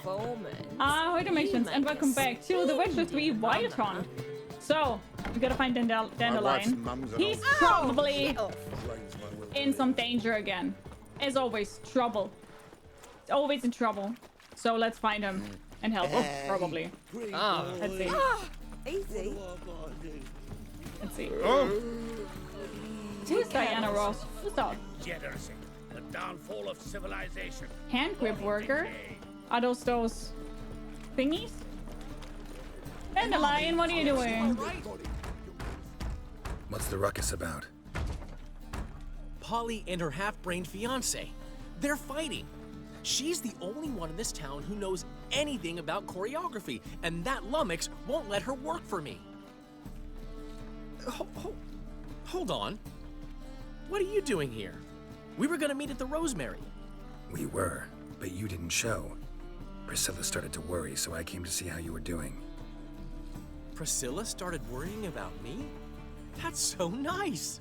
Ahoi, dalmatians, and welcome back to the Witcher 3 Wild Hunt. So, we gotta find Dandelion. He's probably in some danger again. As always, trouble. He's always in trouble. So let's find him and help. Oh, probably. Let's see. Easy. Let's see. Who's Diana Ross? Who's that? Degeneracy, the downfall of civilization. Hand grip worker? Are those thingies? Dandelion, what are you doing? What's the ruckus about? Polly and her half-brained fiancé. They're fighting. She's the only one in this town who knows anything about choreography, and that lummox won't let her work for me. Hold on. What are you doing here? We were gonna meet at the Rosemary. We were, but you didn't show. Priscilla started to worry, so I came to see how you were doing. Priscilla started worrying about me? That's so nice.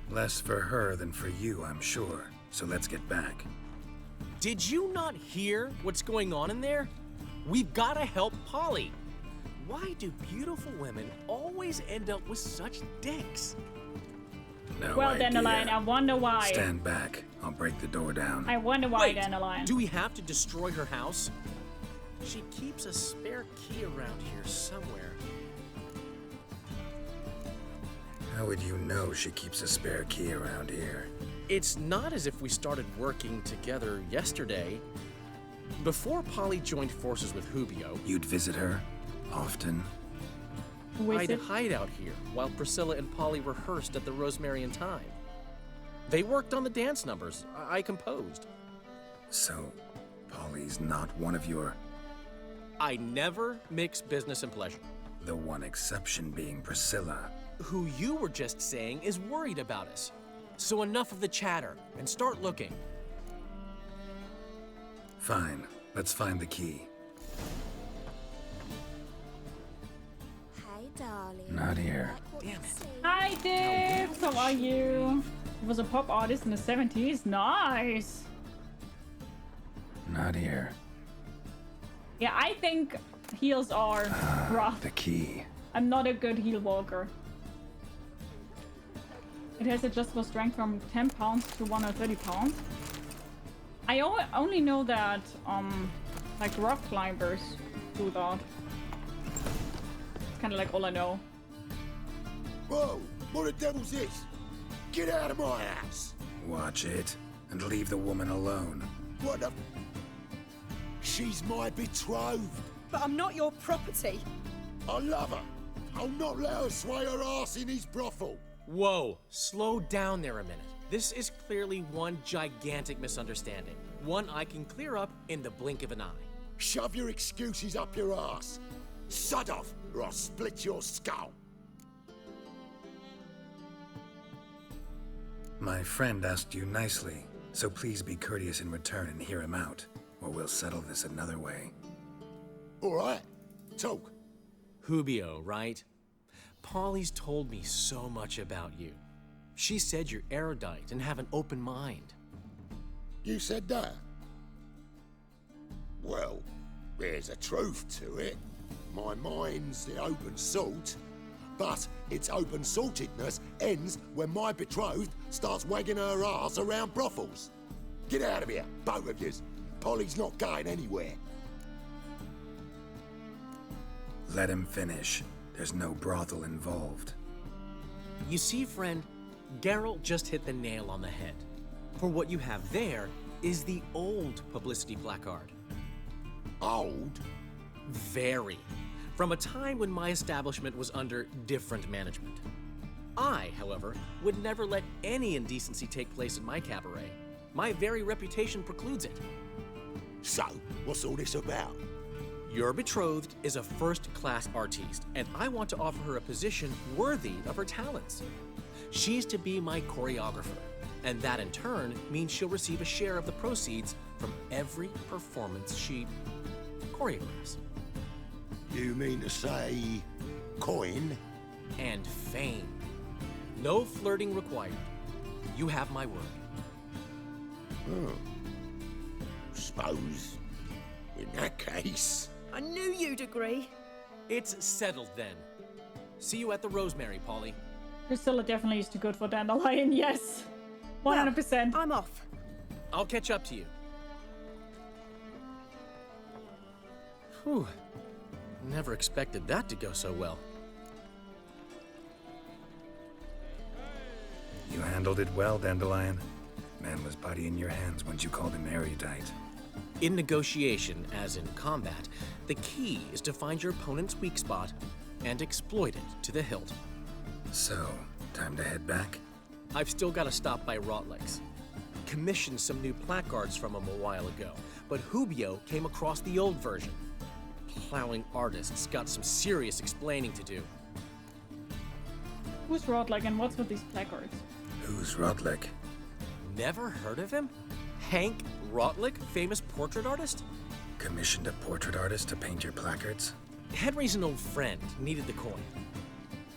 Less for her than for you, I'm sure. So let's get back. Did you not hear what's going on in there? We've gotta help Polly. Why do beautiful women always end up with such dicks? No Well, idea. Dandelion, I wonder why. Stand back. I'll break the door down. I wonder why, Wait, Dandelion. do we have to destroy her house? She keeps a spare key around here somewhere. How would you know she keeps a spare key around here? It's not as if we started working together yesterday. Before Polly joined forces with Hubio, You'd visit her? Often? Who is I'd it? hide out here while Priscilla and Polly rehearsed at the Rosemary in time. They worked on the dance numbers I composed. So, Polly's not one of your... I never mix business and pleasure. The one exception being Priscilla. Who you were just saying is worried about us. So enough of the chatter and start looking. Fine. Let's find the key. Hey, darling. Not here. Damn it. Hi, Dibs! How are you? He was a pop artist in the 70s. Nice! Not here. Yeah, I think heels are rough. The key. I'm not a good heel walker. It has adjustable strength from 10 pounds to 130 pounds. I only know that, like rock climbers do that. It's kind of like all I know. Whoa, what the devil's this? Get out of my house! Watch it, and leave the woman alone. What the... She's my betrothed. But I'm not your property. I love her. I'll not let her sway her ass in his brothel. Whoa, slow down there a minute. This is clearly one gigantic misunderstanding. One I can clear up in the blink of an eye. Shove your excuses up your ass. Sod off, or I'll split your skull. My friend asked you nicely, so please be courteous in return and hear him out, or we'll settle this another way. All right, talk. Hubio, right? Polly's told me so much about you. She said you're erudite and have an open mind. You said that? Well, there's a truth to it. My mind's the open salt, but its open saltedness ends when my betrothed starts wagging her ass around brothels. Get out of here, both of yous. Polly's not going anywhere. Let him finish. There's no brothel involved. You see, friend, Geralt just hit the nail on the head. For what you have there is the old publicity placard. Old? Very. From a time when my establishment was under different management. I, however, would never let any indecency take place in my cabaret. My very reputation precludes it. So, what's all this about? Your betrothed is a first-class artiste, and I want to offer her a position worthy of her talents. She's to be my choreographer, and that in turn means she'll receive a share of the proceeds from every performance she choreographs. You mean to say... coin? And fame. No flirting required. You have my word. Suppose, in that case... Nice. I knew you'd agree. It's settled then. See you at the Rosemary, Polly. Priscilla definitely is too good for Dandelion, yes. 100%. Well, I'm off. I'll catch up to you. Whew. Never expected that to go so well. You handled it well, Dandelion. Man was body in your hands once you called him erudite. In negotiation, as in combat, the key is to find your opponent's weak spot and exploit it to the hilt. So, time to head back? I've still got to stop by Rotlick's. Commissioned some new placards from him a while ago, but Hubio came across the old version. Plowing artists got some serious explaining to do. Who's Rodlick and what's with these placards? Who's Rotlick? Never heard of him? Hank Rotlick, famous portrait artist? Commissioned a portrait artist to paint your placards? Henry's an old friend, needed the coin.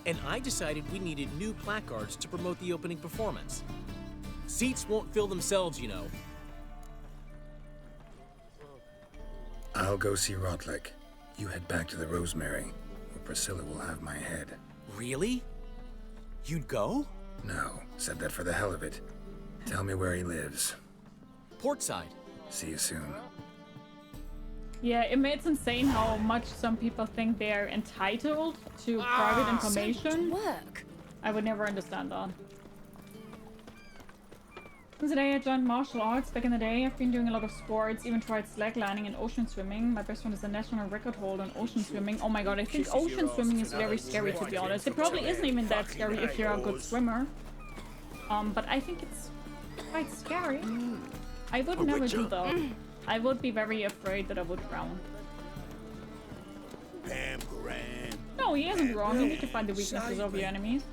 And I decided we needed new placards to promote the opening performance. Seats won't fill themselves, you know. I'll go see Rotlick. You head back to the Rosemary, where Priscilla will have my head. Really? You'd go? No, said that for the hell of it. Tell me where he lives. Portside. See you soon. Yeah, it's insane how much some people think they're entitled to private information. Work. I would never understand that. Since the day I joined martial arts back in the day, I've been doing a lot of sports, even tried slacklining and ocean swimming. My best friend is a national record holder in ocean swimming. Oh my god, I think ocean swimming is very scary, to be honest. It probably isn't even that scary if you're a good swimmer. But I think it's quite scary. I would never do that. I would be very afraid that I would drown. No, he isn't wrong. You need to find the weaknesses of your enemies.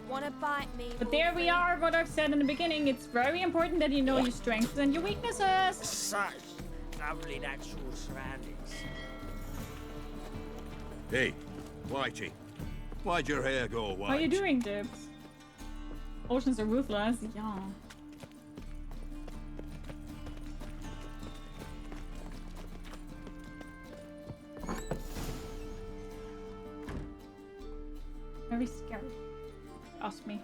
Wanna bite me? But there we are, what I've said in the beginning. It's very important that you know your strengths and your weaknesses. Such lovely natural surroundings. Hey, Whitey. Why'd your hair go white? How are you doing, Dibs? Oceans are ruthless. Yeah. Very scary. Ask me.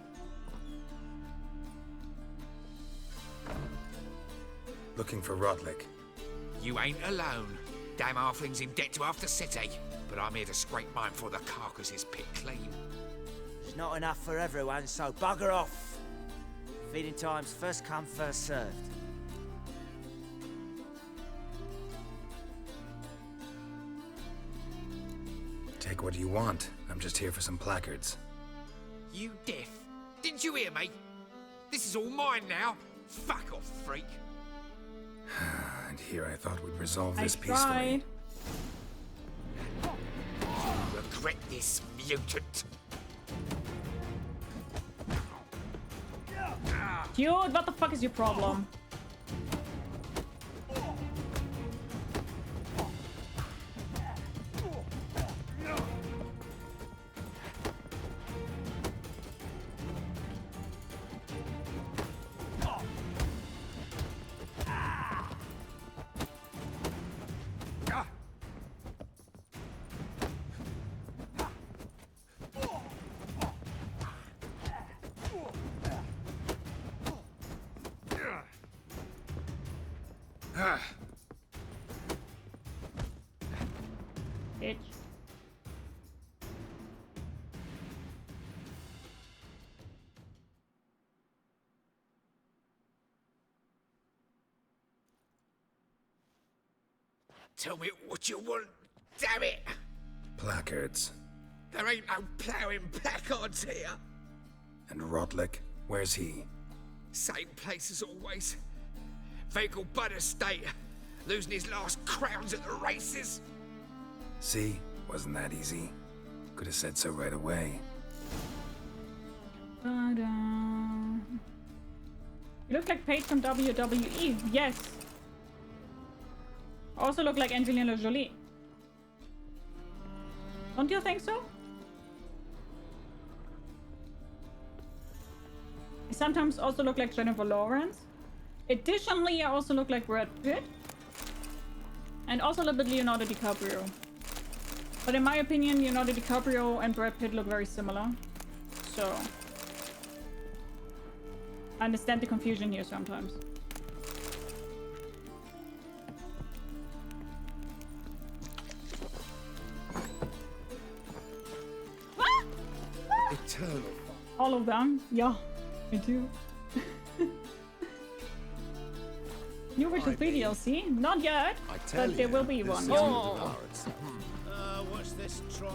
Looking for Rotlick. You ain't alone. Damn halfling's in debt to half the city. But I'm here to scrape mine before the carcass is picked clean. There's not enough for everyone, so bugger off. Feeding time's first come, first served. Take what you want. I'm just here for some placards. You deaf? Didn't you hear me? This is all mine now. Fuck off, freak. And here I thought we'd resolve I this tried. peacefully. Regret this, mutant. Dude, what the fuck is your problem? Bitch. Tell me what you want, damn it. Placards. There ain't no ploughing placards here. And Rotlick? Where's he? Same place as always. Vegelbud estate. Losing his last crowns at the races. See? Wasn't that easy? Could have said so right away. Ta-da. You look like Paige from WWE. Yes. Also look like Angelina Jolie. Don't you think so? I sometimes also look like Jennifer Lawrence. Additionally, I also look like Brad Pitt. And also a little bit Leonardo DiCaprio. But in my opinion, Leonardo DiCaprio and Brad Pitt look very similar. So I understand the confusion here sometimes. Eternal. All of them? Yeah, me too. New Witcher 3 DLC? Not yet, but there will be one. Oh. What's this trite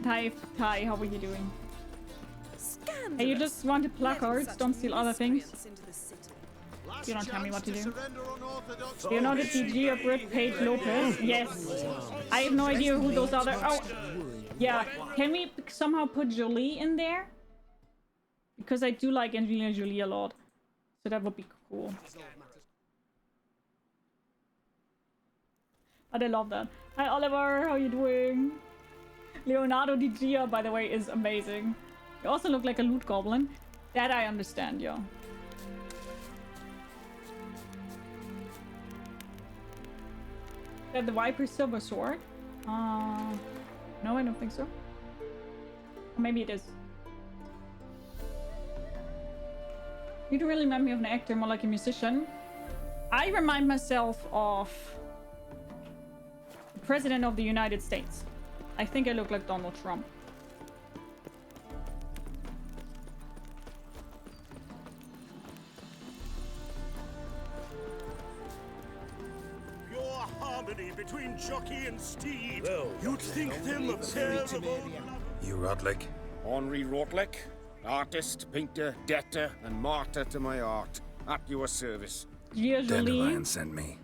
now? Ty, how are you doing? Hey, you just want to placards, don't steal other things. You don't tell me what to do. Leonardo DG or Brit Page Lopez? Yes. I have no idea who those other... Oh, yeah. Can we somehow put Jolie in there? Because I do like Angelina Jolie a lot. So that would be cool. But I love that. Hi Oliver, how are you doing? Leonardo DiCaprio, by the way, is amazing. You also look like a loot goblin. That I understand, yo. Got the Viper Silver Sword? No, I don't think so. Or maybe it is. You don't really remind me of an actor, more like a musician. I remind myself of the President of the United States. I think I look like Donald Trump. Pure harmony between jockey and steed. Well, you'd think them a pair of old... You Rodlick? Henri Rotlick, artist, painter, debtor, and martyr to my art. At your service. Dandelion sent me.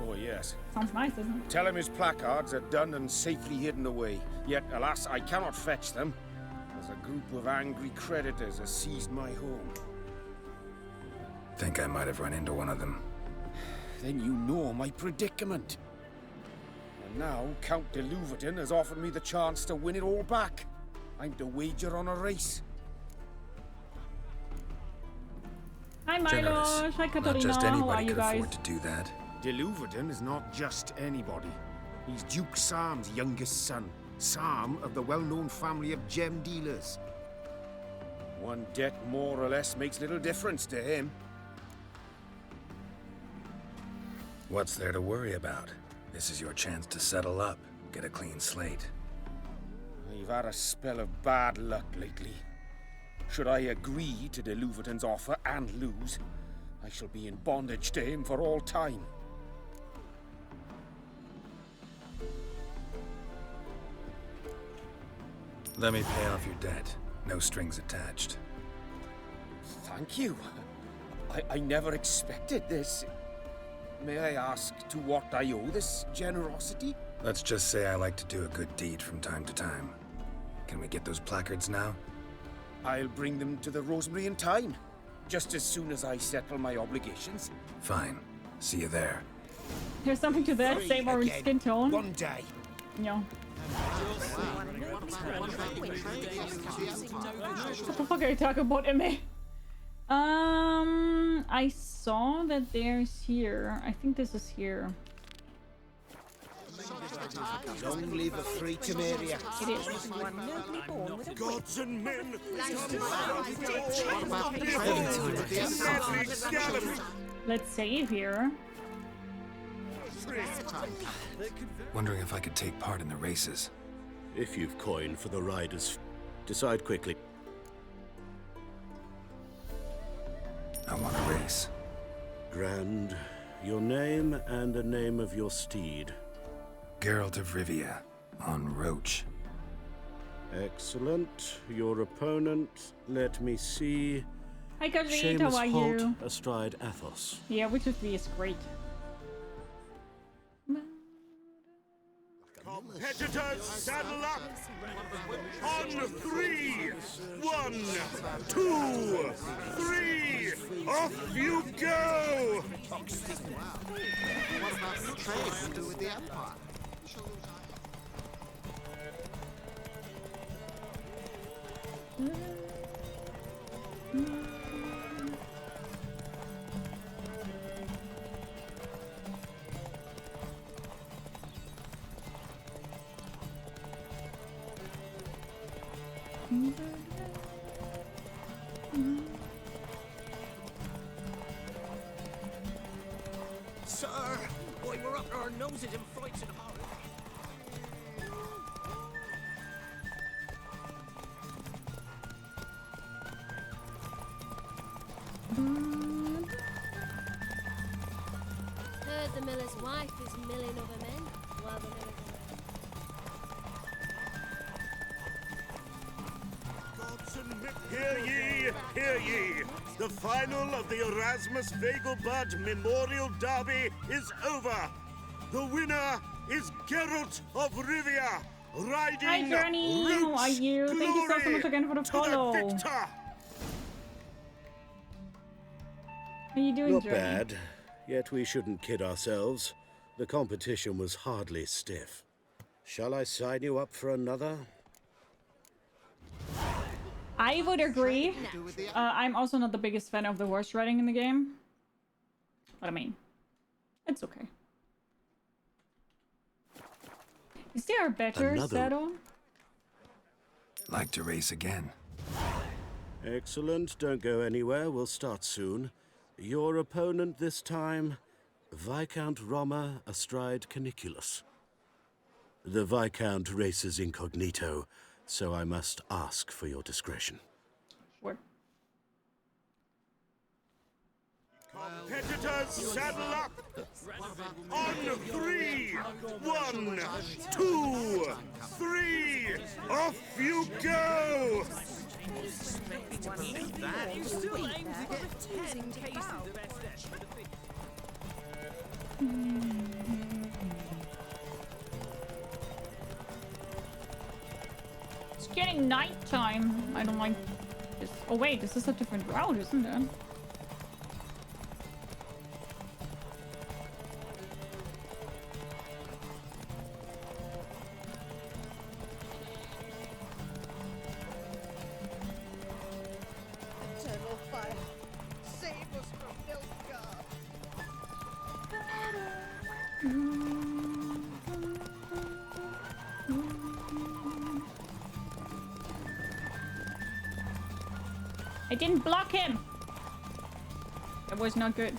Oh, yes. Sounds nice, doesn't it? Tell him his placards are done and safely hidden away. Yet, alas, I cannot fetch them, as a group of angry creditors has seized my home. Think I might have run into one of them. Then you know my predicament. And now, Count de Louverton has offered me the chance to win it all back. I'm to wager on a race. Hi Milo, Generous. hi Katarina, Not just how are anybody you could guys? afford to do that. De Louverton is not just anybody. He's Duke Sam's youngest son. Sam of the well-known family of gem dealers. One debt more or less makes little difference to him. What's there to worry about? This is your chance to settle up, get a clean slate. I've had a spell of bad luck lately. Should I agree to de Louverton's offer and lose, I shall be in bondage to him for all time. Let me pay off your debt. No strings attached. Thank you. I never expected this. May I ask to what I owe this generosity? Let's just say I like to do a good deed from time to time. Can we get those placards now? I'll bring them to the Rosemary in time. Just as soon as I settle my obligations. Fine. See you there. There's something to that, same orange skin tone. One day. Yeah. What the fuck are you talking about, Emmy? I saw that there's here. I think this is here. Long live a free Temeria. It is. Gods and men. Let's save here. Wondering if I could take part in the races. If you've coin for the riders, decide quickly. I want a race. Grand, your name and the name of your steed. Geralt of Rivia, on Roach. Excellent. Your opponent, let me see. Hi Kavit, Seamus how are Holt you? astride Athos. Yeah, Witcher 3 is great. Competitors, saddle up! On 3! 1, 2, 3! Off you go! What about the trade to do with the Empire? Sir, why we're up to our noses in fights and horror. Heard the miller's wife is milling other men. While the miller's Hear ye, hear ye! The final of the Erasmus Vegelbud Memorial Derby is over. The winner is Geralt of Rivia, riding Hi, Journey. How are you? Thank you so much again for the follow. Victor. How are you doing, Not Journey? bad, yet we shouldn't kid ourselves. The competition was hardly stiff. Shall I sign you up for another? I would agree. I'm also not the biggest fan of the horse riding in the game. But I mean, it's okay. Is there a better saddle? Like to race again. Excellent, don't go anywhere, we'll start soon. Your opponent this time, Viscount Roma astride Caniculus. The Viscount races incognito, so I must ask for your discretion. Sure. Competitors, saddle up! On 3! 1, 2, 3! Off you go! It's getting nighttime. I don't like this. Oh wait, this is a different route, isn't it? Eternal fire, save us from Nilfgaard. I didn't block him. That was not good.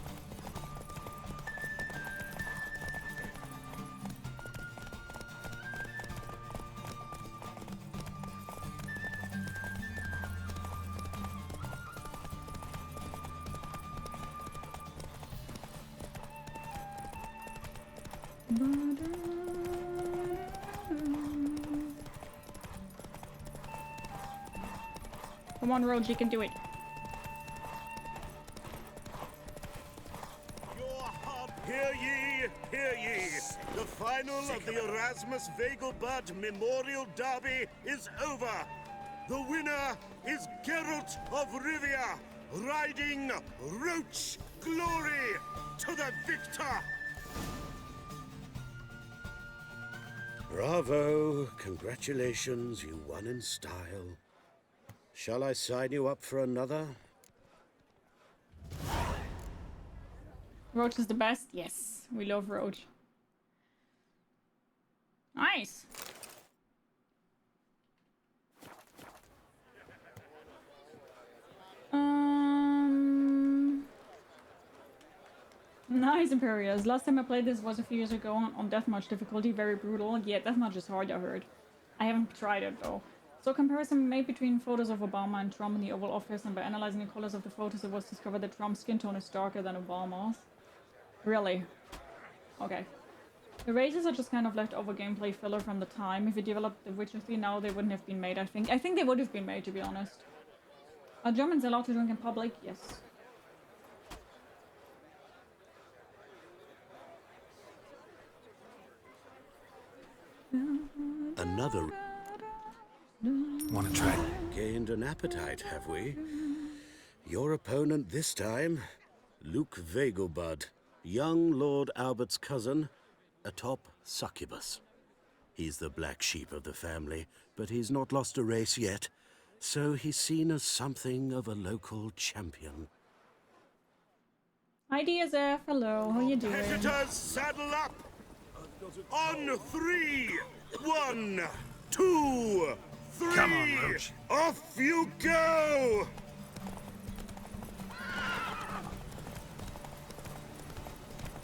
Come on, Roach, you can do it. Hear ye, hear ye! The final of the Erasmus Vegelbud Memorial Derby is over. The winner is Geralt of Rivia, riding Roach Glory to the victor! Bravo, congratulations, you won in style. Shall I sign you up for another? Roach is the best? Yes, we love Roach. Nice. Nice, Imperials. Last time I played this was a few years ago on Deathmatch difficulty, very brutal. Yeah, Deathmatch is hard, I heard. I haven't tried it though. So comparison made between photos of Obama and Trump in the Oval Office, and by analyzing the colors of the photos it was discovered that Trump's skin tone is darker than Obama's. Really? Okay. The races are just kind of leftover gameplay filler from the time. If you developed The Witcher 3 now, they wouldn't have been made, I think. I think they would have been made, to be honest. Are Germans allowed to drink in public? Yes. Another. Want to try? Gained an appetite, have we? Your opponent this time, Luke Vegelbud, young Lord Albert's cousin, atop succubus. He's the black sheep of the family, but he's not lost a race yet, so he's seen as something of a local champion. Hi DSF, hello, how you doing? Competitors, saddle up! On 3! 1, 2, 3. Come on, Roach. Off you go!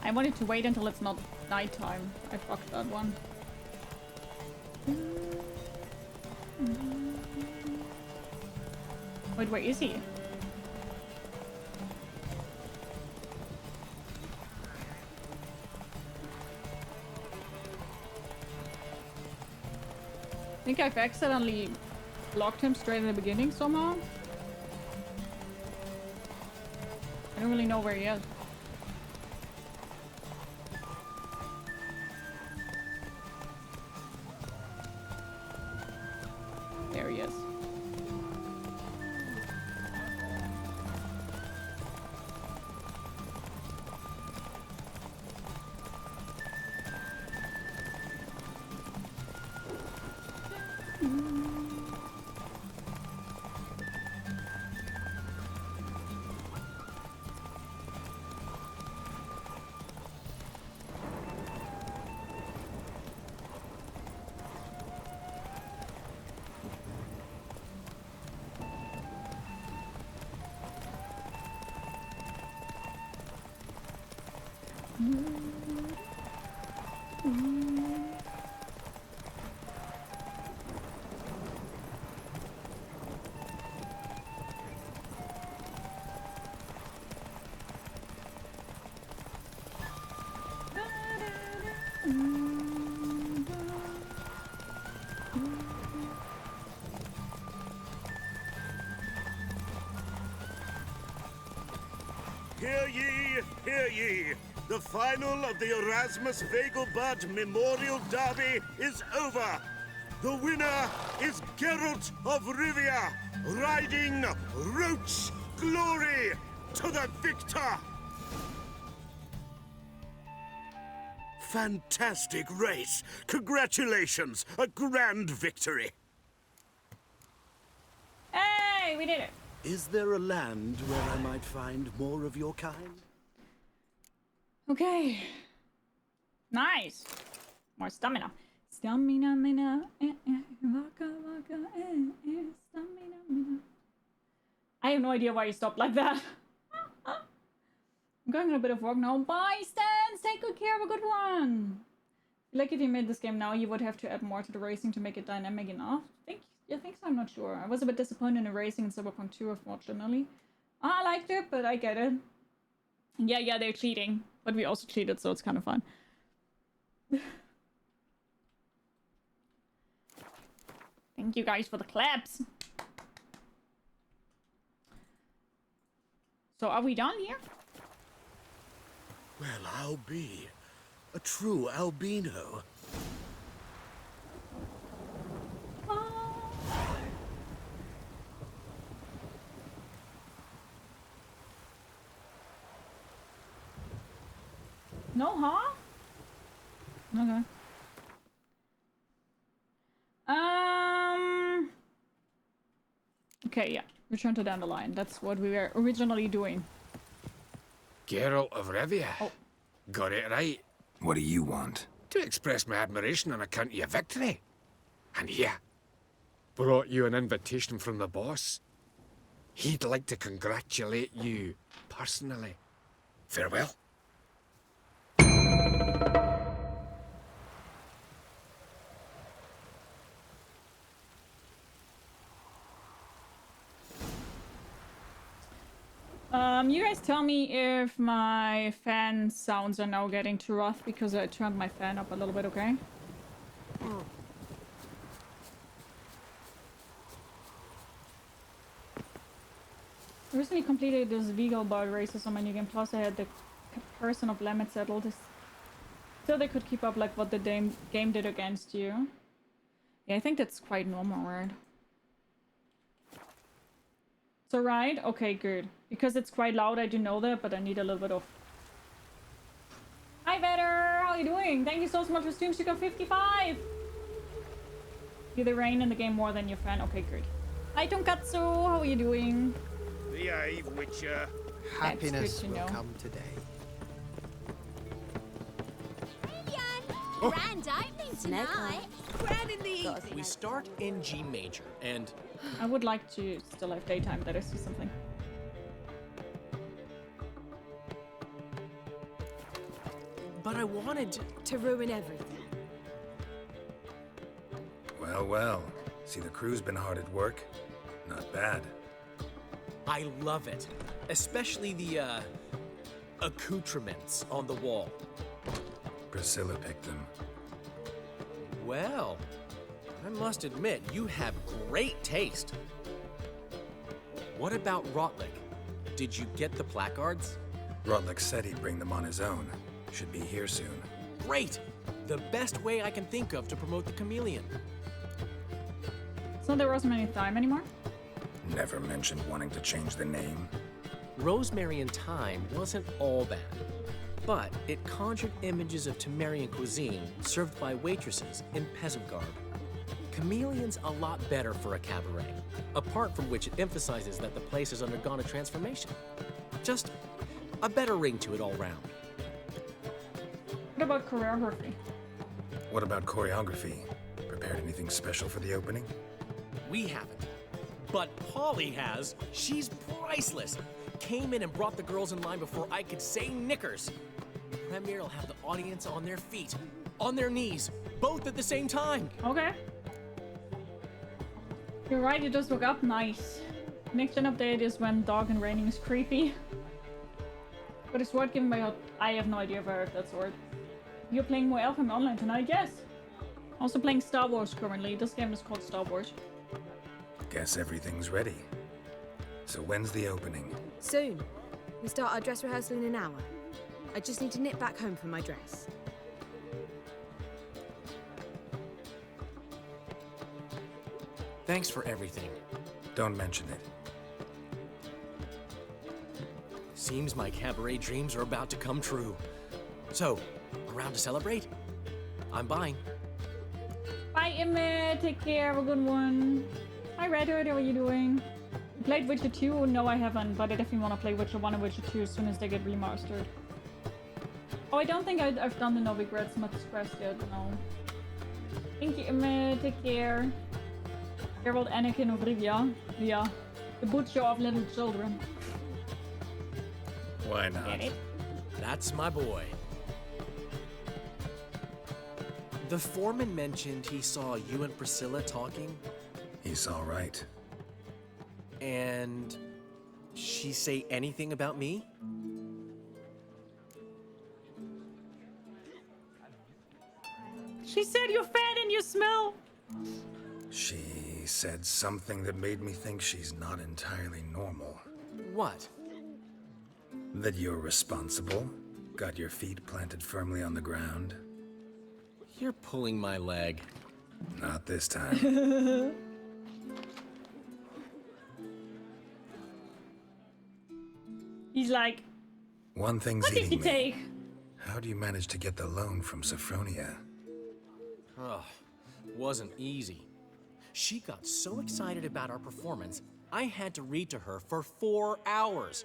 I wanted to wait until it's not nighttime. I fucked that one. Wait, where is he? I think I've accidentally blocked him straight in the beginning somehow. I don't really know where he is. There he is. Hear ye, hear ye. The final of the Erasmus Vegelbud Memorial Derby is over. The winner is Geralt of Rivia, riding Roach glory to the victor. Fantastic race. Congratulations. A grand victory. Hey, we did it. Is there a land where I might find more of your kind? Okay. Nice. More stamina. Stamina, mina, waka, waka, stamina, mina. I have no idea why you stopped like that. I'm going on a bit of work now. Bye, Stans! Take good care of a good one! Like if you made this game now, you would have to add more to the racing to make it dynamic enough. I think so, I'm not sure. I was a bit disappointed in the racing in Cyberpunk 2, unfortunately. I liked it, but I get it. Yeah, they're cheating. But we also cheated, so it's kind of fun. Thank you guys for the claps. So are we done here? Well, I'll be a true albino. No, huh? Okay. Okay, yeah. Return to Dandelion. That's what we were originally doing. Geralt of Rivia. Oh. Got it right. What do you want? To express my admiration on account of your victory. And here, brought you an invitation from the boss. He'd like to congratulate you personally. Farewell. You guys tell me if my fan sounds are now getting too rough because I turned my fan up a little bit, okay? I recently completed this Vegelbud races on my new game, plus I had the person of Lemmet settled. So they could keep up like what the game did against you. Yeah, I think that's quite normal, right? It's alright? Okay, good. Because it's quite loud, I do know that, but I need a little bit of... Hi, Better! How are you doing? Thank you so much for Stream Sugar 55! Do the rain in the game more than your fan? Okay, good. Hi, Tonkatsu! How are you doing? Behave, Witcher. Happiness will come today. grand opening tonight. Grand in the evening. We start in G major, and I would like to still have daytime. That is something. but I wanted to ruin everything. Well, well. See, the crew's been hard at work. Not bad. I love it. Especially the, accoutrements on the wall. Priscilla picked them. Well, I must admit, you have great taste. What about Rotlick? Did you get the placards? Rotlick said he'd bring them on his own. Should be here soon. Great! The best way I can think of to promote the chameleon. So there wasn't any thyme anymore? Never mentioned wanting to change the name. Rosemary and thyme wasn't all bad, but it conjured images of Temerian cuisine served by waitresses in peasant garb. Chameleon's a lot better for a cabaret, apart from which it emphasizes that the place has undergone a transformation. Just a better ring to it all round. What about choreography? What about choreography? Prepared anything special for the opening? We haven't. But Polly has. She's priceless. Came in and brought the girls in line before I could say knickers. Premier will have the audience on their feet, on their knees, both at the same time. Okay. You're right, you just woke up. Nice. Next gen update is when dark and raining is creepy. But it's sword given by God. I have no idea if I heard that sword. You're playing more Elfheim online tonight? Yes. Also playing Star Wars currently. This game is called Star Wars. Guess everything's ready. So when's the opening? Soon. We start our dress rehearsal in an hour. I just need to nip back home for my dress. Thanks for everything. Don't mention it. Seems my cabaret dreams are about to come true. So, around to celebrate? I'm buying. Bye, Emmett. Take care. Have a good one. Hi, Redwood. How are you doing? You played Witcher 2? No, I haven't, but I definitely want to play Witcher 1 and Witcher 2 as soon as they get remastered. Oh, I don't think I've done the Novigrad Smut Express yet, no. Thank you, Emmett. Take care. Geralt Anakin of Rivia. Yeah. The butcher of little children. Why not? That's my boy. The foreman mentioned he saw you and Priscilla talking. He's all right. And she say anything about me? She said you're fat and you smell. She said something that made me think she's not entirely normal. What? That you're responsible, got your feet planted firmly on the ground. You're pulling my leg. Not this time. He's like, One thing's what did eating you me. take? How do you manage to get the loan from Sophronia? Ugh, wasn't easy. She got so excited about our performance, I had to read to her for 4 hours.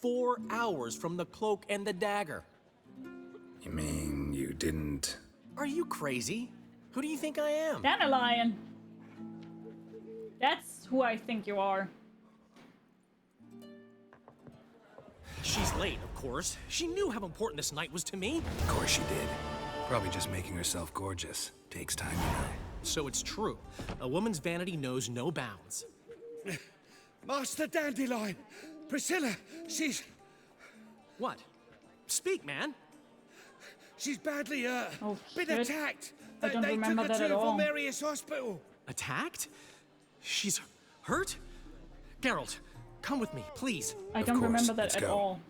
4 hours from the cloak and the dagger. You mean you didn't... Are you crazy? Who do you think I am? Dandelion. That's who I think you are. She's late, of course. She knew how important this night was to me. Of course she did. Probably just making herself gorgeous. Takes time, you know. So it's true. A woman's vanity knows no bounds. Master Dandelion! Priscilla, she's... What? Speak, man. She's badly, Oh, been shit. attacked. I don't They remember took her that to at all. Valmerius Hospital. Attacked? She's hurt? Geralt, come with me, please. I don't remember that at all.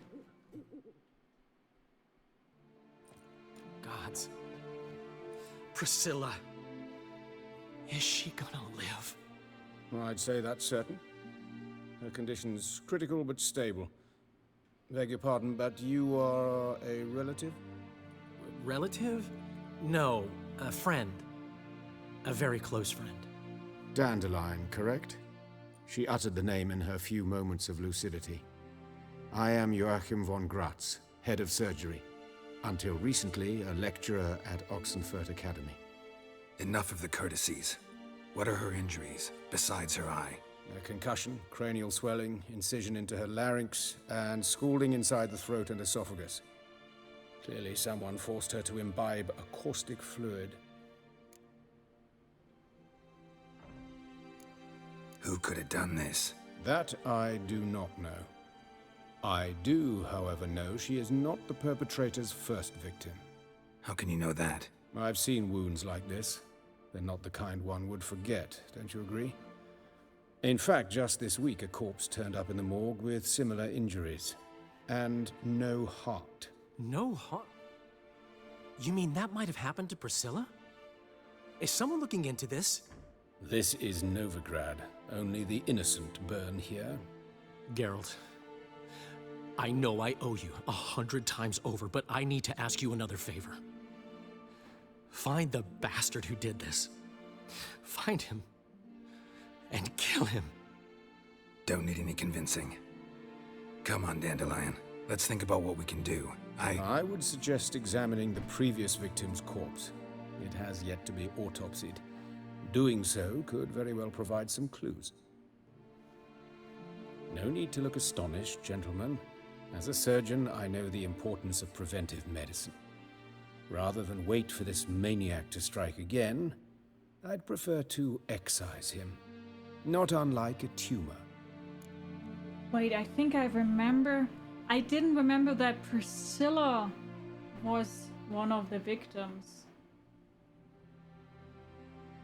Gods. Priscilla. Is she gonna live? Well, I'd say that's certain. Her condition's critical but stable. Beg your pardon, but you are a relative? Relative? No, a friend. A very close friend. Dandelion, correct? She uttered the name in her few moments of lucidity. I am Joachim von Gratz, head of surgery. Until recently, a lecturer at Oxenfurt Academy. Enough of the courtesies. What are her injuries, besides her eye? A concussion, cranial swelling, incision into her larynx, and scalding inside the throat and esophagus. Clearly someone forced her to imbibe a caustic fluid. Who could have done this? That I do not know. I do, however, know she is not the perpetrator's first victim. How can you know that? I've seen wounds like this. They're not the kind one would forget, don't you agree? In fact, just this week, a corpse turned up in the morgue with similar injuries. And no heart. No heart? You mean that might have happened to Priscilla? Is someone looking into this? This is Novigrad. Only the innocent burn here. Geralt, I know I owe you 100 times over, but I need to ask you another favor. Find the bastard who did this. Find him. And kill him. Don't need any convincing. Come on, Dandelion. Let's think about what we can do. I would suggest examining the previous victim's corpse. It has yet to be autopsied. Doing so could very well provide some clues. No need to look astonished, gentlemen. As a surgeon, I know the importance of preventive medicine. Rather than wait for this maniac to strike again, I'd prefer to excise him. Not unlike a tumor. Wait, I think I remember. I didn't remember that Priscilla was one of the victims.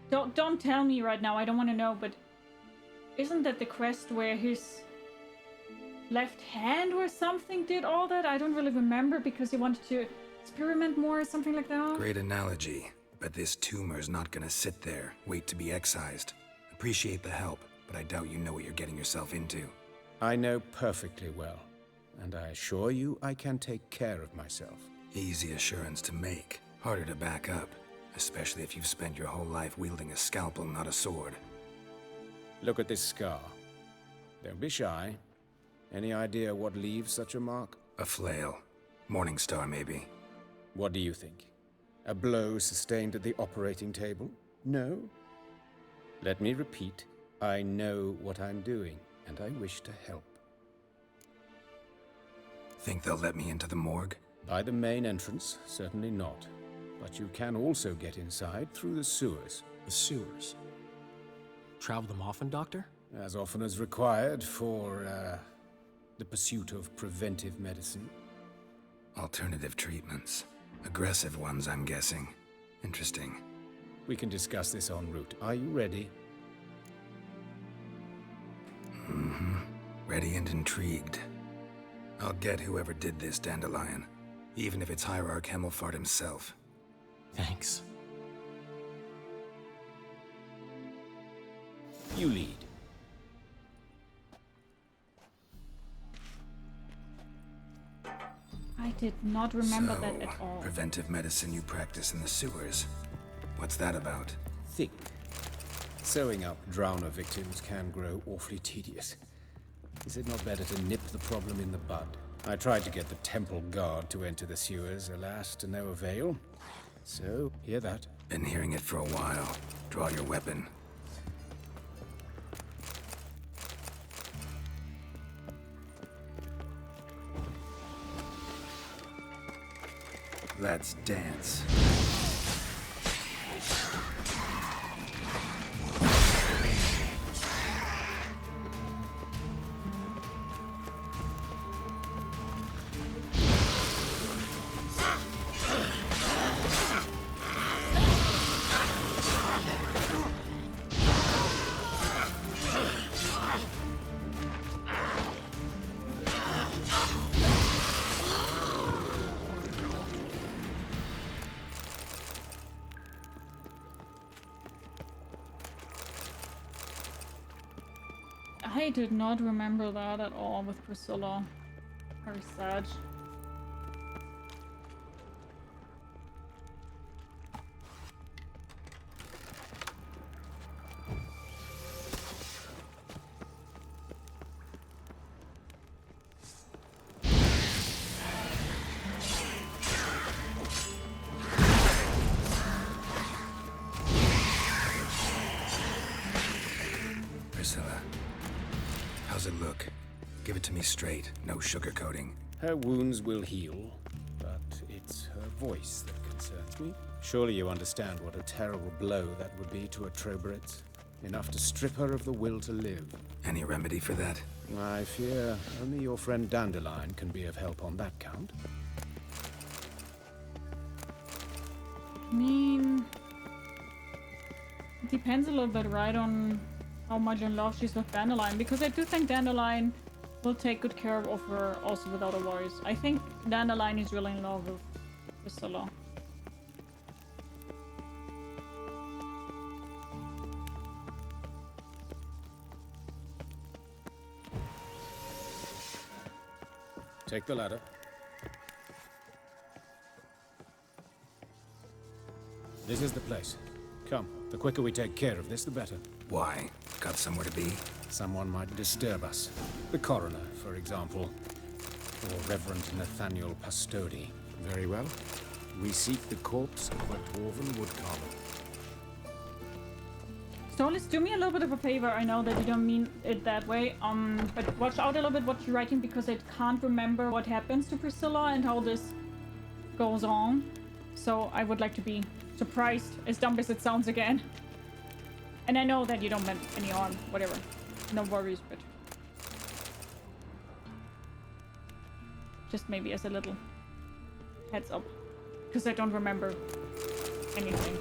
Don't tell me right now, I don't want to know, but isn't that the quest where his left hand or something did all that? I don't really remember because he wanted to experiment more or something like that. Great analogy, but this tumor's not gonna sit there, wait to be excised. Appreciate the help, but I doubt you know what you're getting yourself into. I know perfectly well, and I assure you I can take care of myself. Easy assurance to make, harder to back up, especially if you've spent your whole life wielding a scalpel, not a sword. Look at this scar. Don't be shy. Any idea what leaves such a mark? A flail. Morningstar, maybe. What do you think? A blow sustained at the operating table? No? Let me repeat. I know what I'm doing, and I wish to help. Think they'll let me into the morgue? By the main entrance, certainly not. But you can also get inside through the sewers. The sewers? Travel them often, Doctor? As often as required for, the pursuit of preventive medicine. Alternative treatments. Aggressive ones, I'm guessing. Interesting. We can discuss this en route. Are you ready? Mm-hmm. Ready and intrigued. I'll get whoever did this, Dandelion. Even if it's Hierarch Hemmelfart himself. Thanks. You lead. I did not remember that at all. Preventive medicine you practice in the sewers. What's that about? Think. Sewing up drowner victims can grow awfully tedious. Is it not better to nip the problem in the bud? I tried to get the temple guard to enter the sewers, alas, to no avail. So, hear that. Been hearing it for a while. Draw your weapon. Let's dance. I did not remember that at all with Priscilla. Very sad. it look? Give it to me straight, no sugarcoating. Her wounds will heal, but it's her voice that concerns me. Surely you understand what a terrible blow that would be to a Troberet. Enough to strip her of the will to live. Any remedy for that? I fear only your friend Dandelion can be of help on that count. I mean, it depends a little bit, right, on how much in love she's with Dandelion, because I do think Dandelion will take good care of her also without a voice. I think Dandelion is really in love with Priscilla. Take the ladder. This is the place. Come, the quicker we take care of this, the better. Why? Got somewhere to be? Someone might disturb us. The coroner, for example. Or Reverend Nathaniel Pastodi. Very well. We seek the corpse of a dwarven woodcarver. Stolas, do me a little bit of a favor. I know that you don't mean it that way. But watch out a little bit what you're writing, because I can't remember what happens to Priscilla and how this goes on. So I would like to be surprised, as dumb as it sounds again. And I know that you don't mean any harm, whatever. No worries, but just maybe as a little heads up, because I don't remember anything.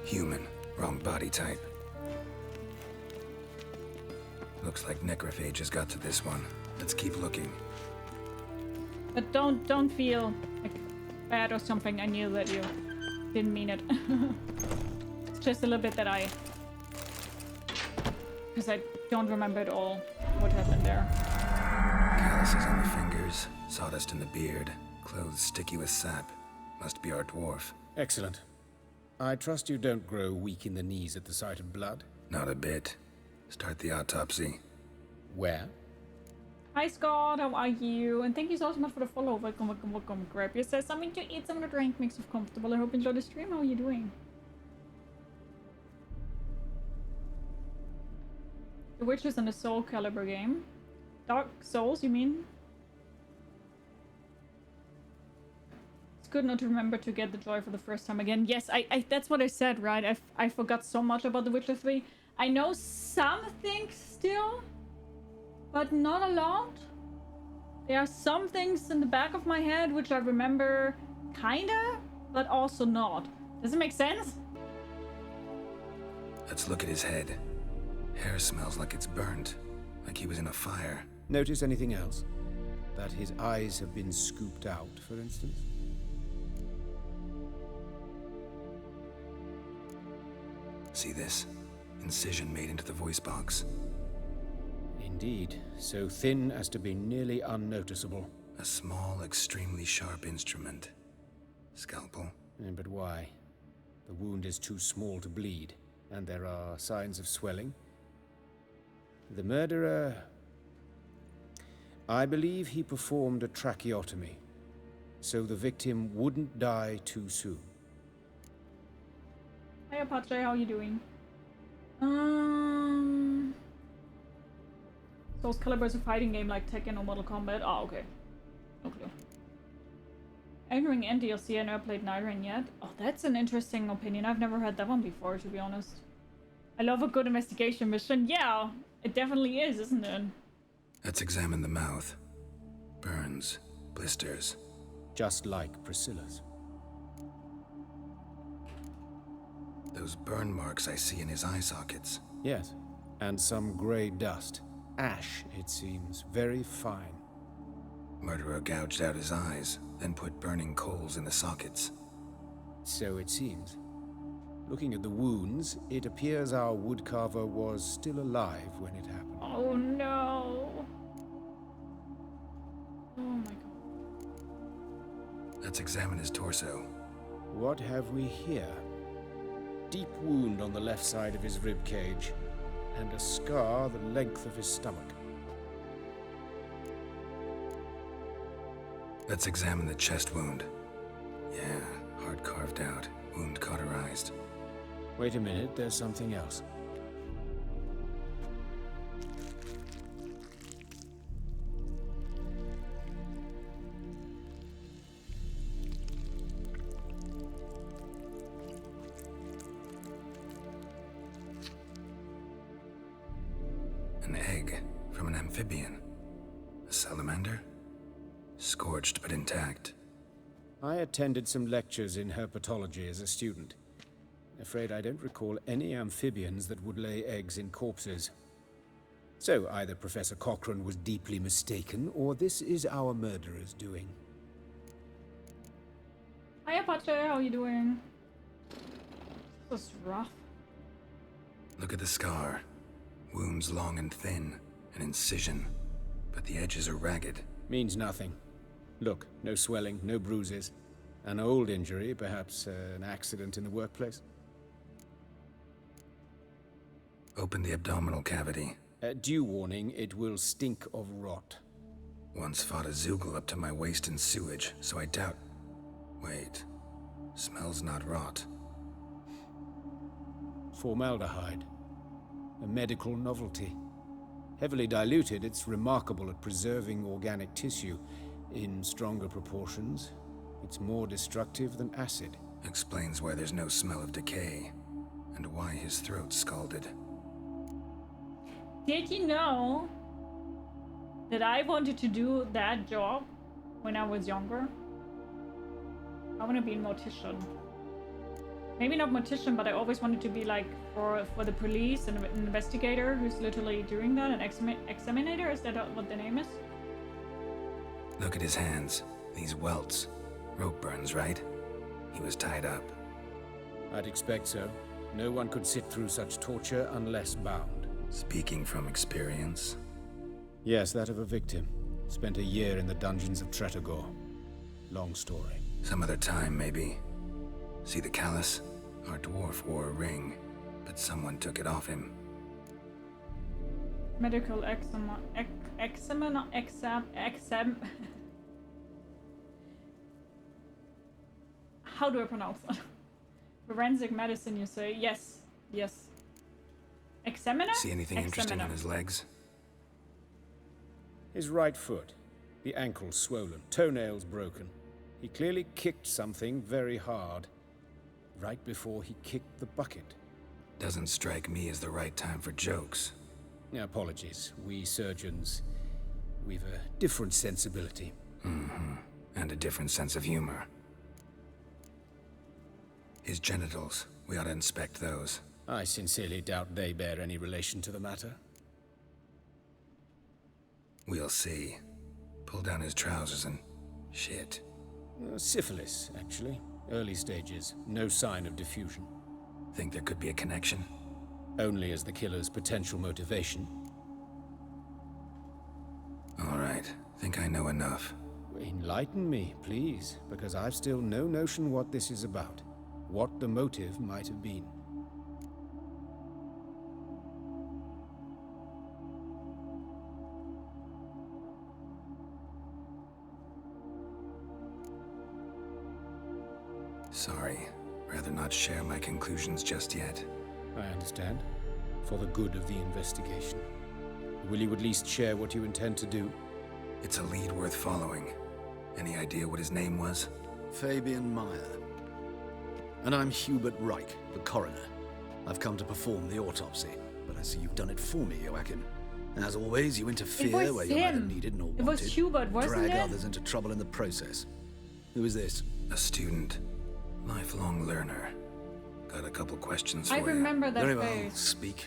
Human. Wrong body type. Looks like necrophage has got to this one. Let's keep looking. But don't feel like bad or something. I knew that you didn't mean it. It's just a little bit that because I don't remember at all what happened there. Calluses on the fingers, sawdust in the beard, clothes sticky with sap. Must be our dwarf. Excellent. I trust you don't grow weak in the knees at the sight of blood? Not a bit. Start the autopsy. Where? Hi Scott, how are you? And thank you so much for the follow. Welcome. Grab your says something to eat, some of the drink, makes you comfortable. I hope you enjoy the stream. How are you doing? The Witches in the Soul Calibur game. Dark Souls, you mean? It's good not to remember to get the joy for the first time again. Yes, I that's what I said, right? I forgot so much about The Witcher 3. I know some things still, but not a lot. There are some things in the back of my head which I remember kinda, but also not. Does it make sense? Let's look at his head. Hair smells like it's burnt, like he was in a fire. Notice anything else? That his eyes have been scooped out, for instance? See this? Incision made into the voice box. Indeed, so thin as to be nearly unnoticeable. A small, extremely sharp instrument. Scalpel. But why? The wound is too small to bleed, and there are signs of swelling. The murderer... I believe he performed a tracheotomy, so the victim wouldn't die too soon. Hi Apache, how are you doing? Soul Calibur is a fighting game like Tekken or Mortal Kombat. Oh, okay. No clue. Entering End DLC, I never played Nyren yet. Oh, that's an interesting opinion. I've never heard that one before, to be honest. I love a good investigation mission. Yeah, it definitely is, isn't it? Let's examine the mouth. Burns, blisters. Just like Priscilla's. Those burn marks I see in his eye sockets. Yes, and some grey dust. Ash, it seems. Very fine. Murderer gouged out his eyes, then put burning coals in the sockets. So it seems. Looking at the wounds, it appears our woodcarver was still alive when it happened. Oh no! Oh my god. Let's examine his torso. What have we here? Deep wound on the left side of his rib cage, and a scar the length of his stomach. Let's examine the chest wound. Yeah, heart carved out, wound cauterized. Wait a minute, there's something else. An egg from an amphibian. A salamander? Scorched but intact. I attended some lectures in herpetology as a student. Afraid I don't recall any amphibians that would lay eggs in corpses. So either Professor Cochrane was deeply mistaken, or this is our murderer's doing. Hiya, Pache, how are you doing? This is rough. Look at the scar. Wounds long and thin, an incision, but the edges are ragged. Means nothing. Look, no swelling, no bruises. An old injury, perhaps an accident in the workplace. Open the abdominal cavity. Due warning, it will stink of rot. Once fought a Zoogle up to my waist in sewage, so I doubt... Wait. Smells not rot. Formaldehyde. A medical novelty. Heavily diluted, it's remarkable at preserving organic tissue. In stronger proportions, it's more destructive than acid. Explains why there's no smell of decay, and why his throat's scalded. Did you know that I wanted to do that job when I was younger? I want to be a mortician. Maybe not mortician, but I always wanted to be like for the police, an investigator who's literally doing that, an examinator. Is that what the name is? Look at his hands. These welts. Rope burns, right? He was tied up. I'd expect so. No one could sit through such torture unless bound. Speaking from experience? Yes, that of a victim. Spent a year in the dungeons of Tretogor. Long story. Some other time, maybe. See the callus? Our dwarf wore a ring, but someone took it off him. Medical How do I pronounce that? Forensic medicine, you say? Yes. Yes. Examiner? See anything interesting on his legs? His right foot. The ankle swollen. Toenails broken. He clearly kicked something very hard. Right before he kicked the bucket. Doesn't strike me as the right time for jokes. Apologies. We surgeons, we've a different sensibility. Mm-hmm. And a different sense of humor. His genitals. We ought to inspect those. I sincerely doubt they bear any relation to the matter. We'll see. Pull down his trousers and... shit. Syphilis, actually. Early stages. No sign of diffusion. Think there could be a connection? Only as the killer's potential motivation. All right. Think I know enough. Enlighten me, please, because I've still no notion what this is about. What the motive might have been. Sorry. Rather not share my conclusions just yet. I understand. For the good of the investigation. Will you at least share what you intend to do? It's a lead worth following. Any idea what his name was? Fabian Meyer. And I'm Hubert Reich, the coroner. I've come to perform the autopsy, but I see you've done it for me, Joachim. As always, you interfere where you're neither needed nor wanted. It was Hubert, wasn't drag it? others into trouble in the process. Who is this? A student. Lifelong learner. Got a couple questions for you. I remember that Very well, face. speak.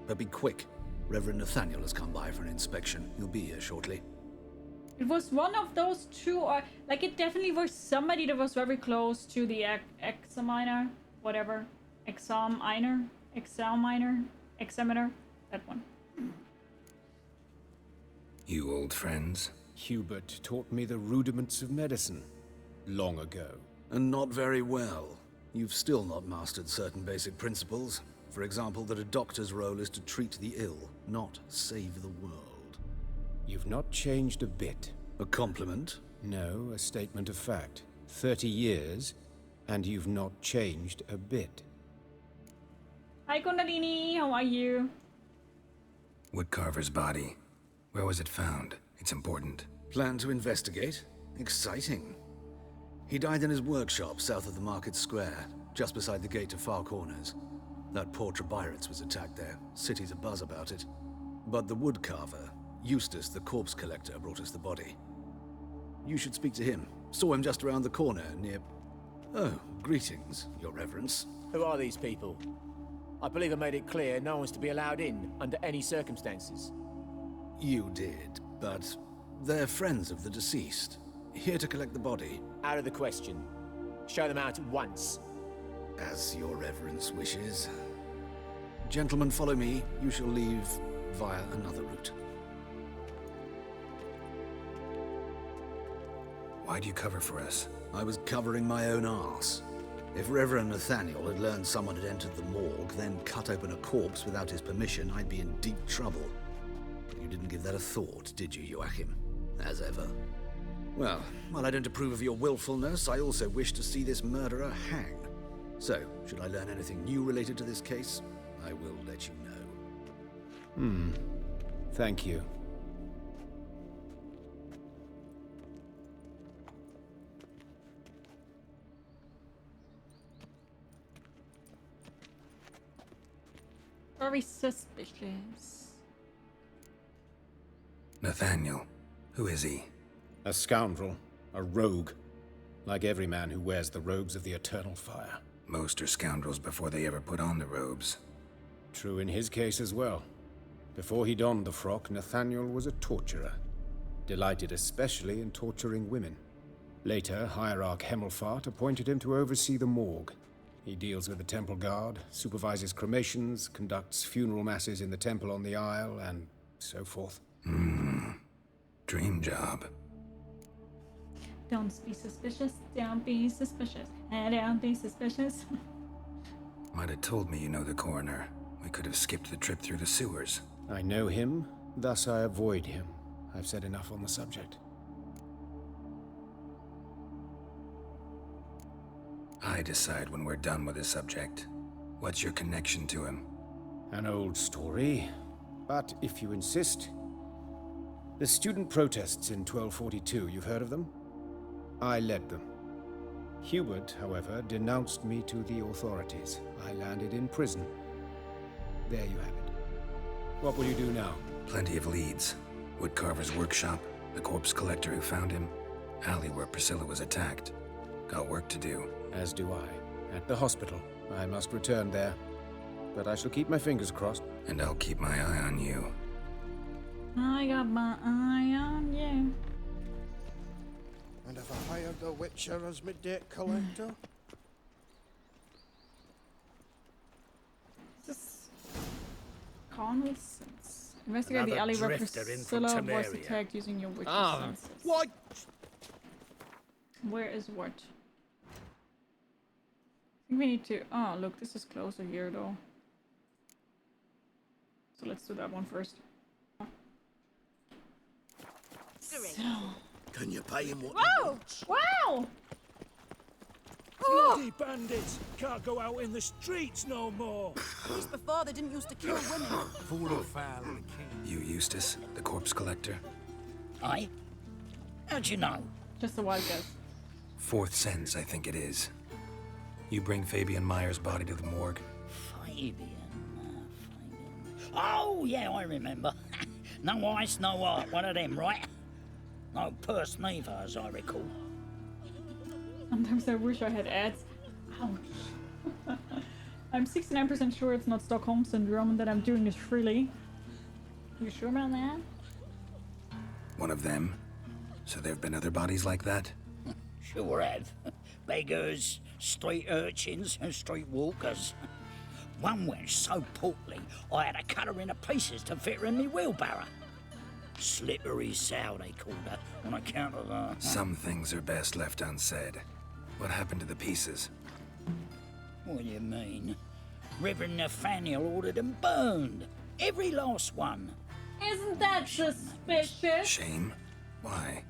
But be quick. Reverend Nathaniel has come by for an inspection. He'll be here shortly. It was one of those two, or like it definitely was somebody that was very close to the examiner, whatever, examiner, that one. You old friends? Hubert taught me the rudiments of medicine long ago. And not very well. You've still not mastered certain basic principles. For example, that a doctor's role is to treat the ill, not save the world. You've not changed a bit. A compliment? No, a statement of fact. 30 years, and you've not changed a bit. Hi, Kundalini. How are you? Woodcarver's body. Where was it found? It's important. Plan to investigate? Exciting. He died in his workshop south of the market square, just beside the gate to Far Corners. That poor Trebirates was attacked there. City's abuzz about it. But the woodcarver, Eustace the corpse collector, brought us the body. You should speak to him. Saw him just around the corner near... Oh, greetings, Your Reverence. Who are these people? I believe I made it clear no one's to be allowed in under any circumstances. You did, but they're friends of the deceased. Here to collect the body. Out of the question. Show them out at once. As Your Reverence wishes. Gentlemen, follow me. You shall leave via another route. Why'd you cover for us? I was covering my own arse. If Reverend Nathaniel had learned someone had entered the morgue, then cut open a corpse without his permission, I'd be in deep trouble. You didn't give that a thought, did you, Joachim? As ever. Well, while I don't approve of your willfulness, I also wish to see this murderer hang. So, should I learn anything new related to this case, I will let you know. Thank you. Very suspicious. Nathaniel. Who is he? A scoundrel. A rogue. Like every man who wears the robes of the Eternal Fire. Most are scoundrels before they ever put on the robes. True in his case as well. Before he donned the frock, Nathaniel was a torturer. Delighted especially in torturing women. Later, Hierarch Hemmelfart appointed him to oversee the morgue. He deals with the temple guard, supervises cremations, conducts funeral masses in the temple on the Isle, and so forth. Dream job. Don't be suspicious. Don't be suspicious. Don't be suspicious. Might have told me you know the coroner. We could have skipped the trip through the sewers. I know him, thus I avoid him. I've said enough on the subject. I decide when we're done with the subject. What's your connection to him? An old story, but if you insist. The student protests in 1242, you've heard of them? I led them. Hubert, however, denounced me to the authorities. I landed in prison. There you have it. What will you do now? Plenty of leads. Woodcarver's workshop, the corpse collector who found him, alley where Priscilla was attacked. Got work to do. As do I. At the hospital. I must return there. But I shall keep my fingers crossed. And I'll keep my eye on you. I got my eye on you. And have I hired the Witcher as my debt collector? This Carnial sense. Investigate the alley where Priscilla was attacked using your witcher senses. What? Where is what? I think we need to... Oh, look, this is closer here, though. So let's do that one first. So. Can you pay him what Whoa! Wow! Bloody bandits! Can't go out in the streets no more! At least before they didn't used to kill women. Fool or foul, you Eustace, the corpse collector? Aye? How'd you know? Just a wild guess. Fourth sense, I think it is. You bring Fabian Meyer's body to the morgue. Fabian. Oh, yeah, I remember. No ice, no art. One of them, right? No purse neither, as I recall. Sometimes I wish I had ads. Ouch. I'm 69% sure it's not Stockholm Syndrome and that I'm doing this freely. You sure about that? One of them? So there have been other bodies like that? Sure have. Beggars, street urchins, and street walkers. One wench so portly, I had to cut her into pieces to fit her in me wheelbarrow. Slippery sow, they called her, on account of her. Some things are best left unsaid. What happened to the pieces? What do you mean? Reverend Nathaniel ordered them burned. Every last one. Isn't that suspicious? Shame? Why?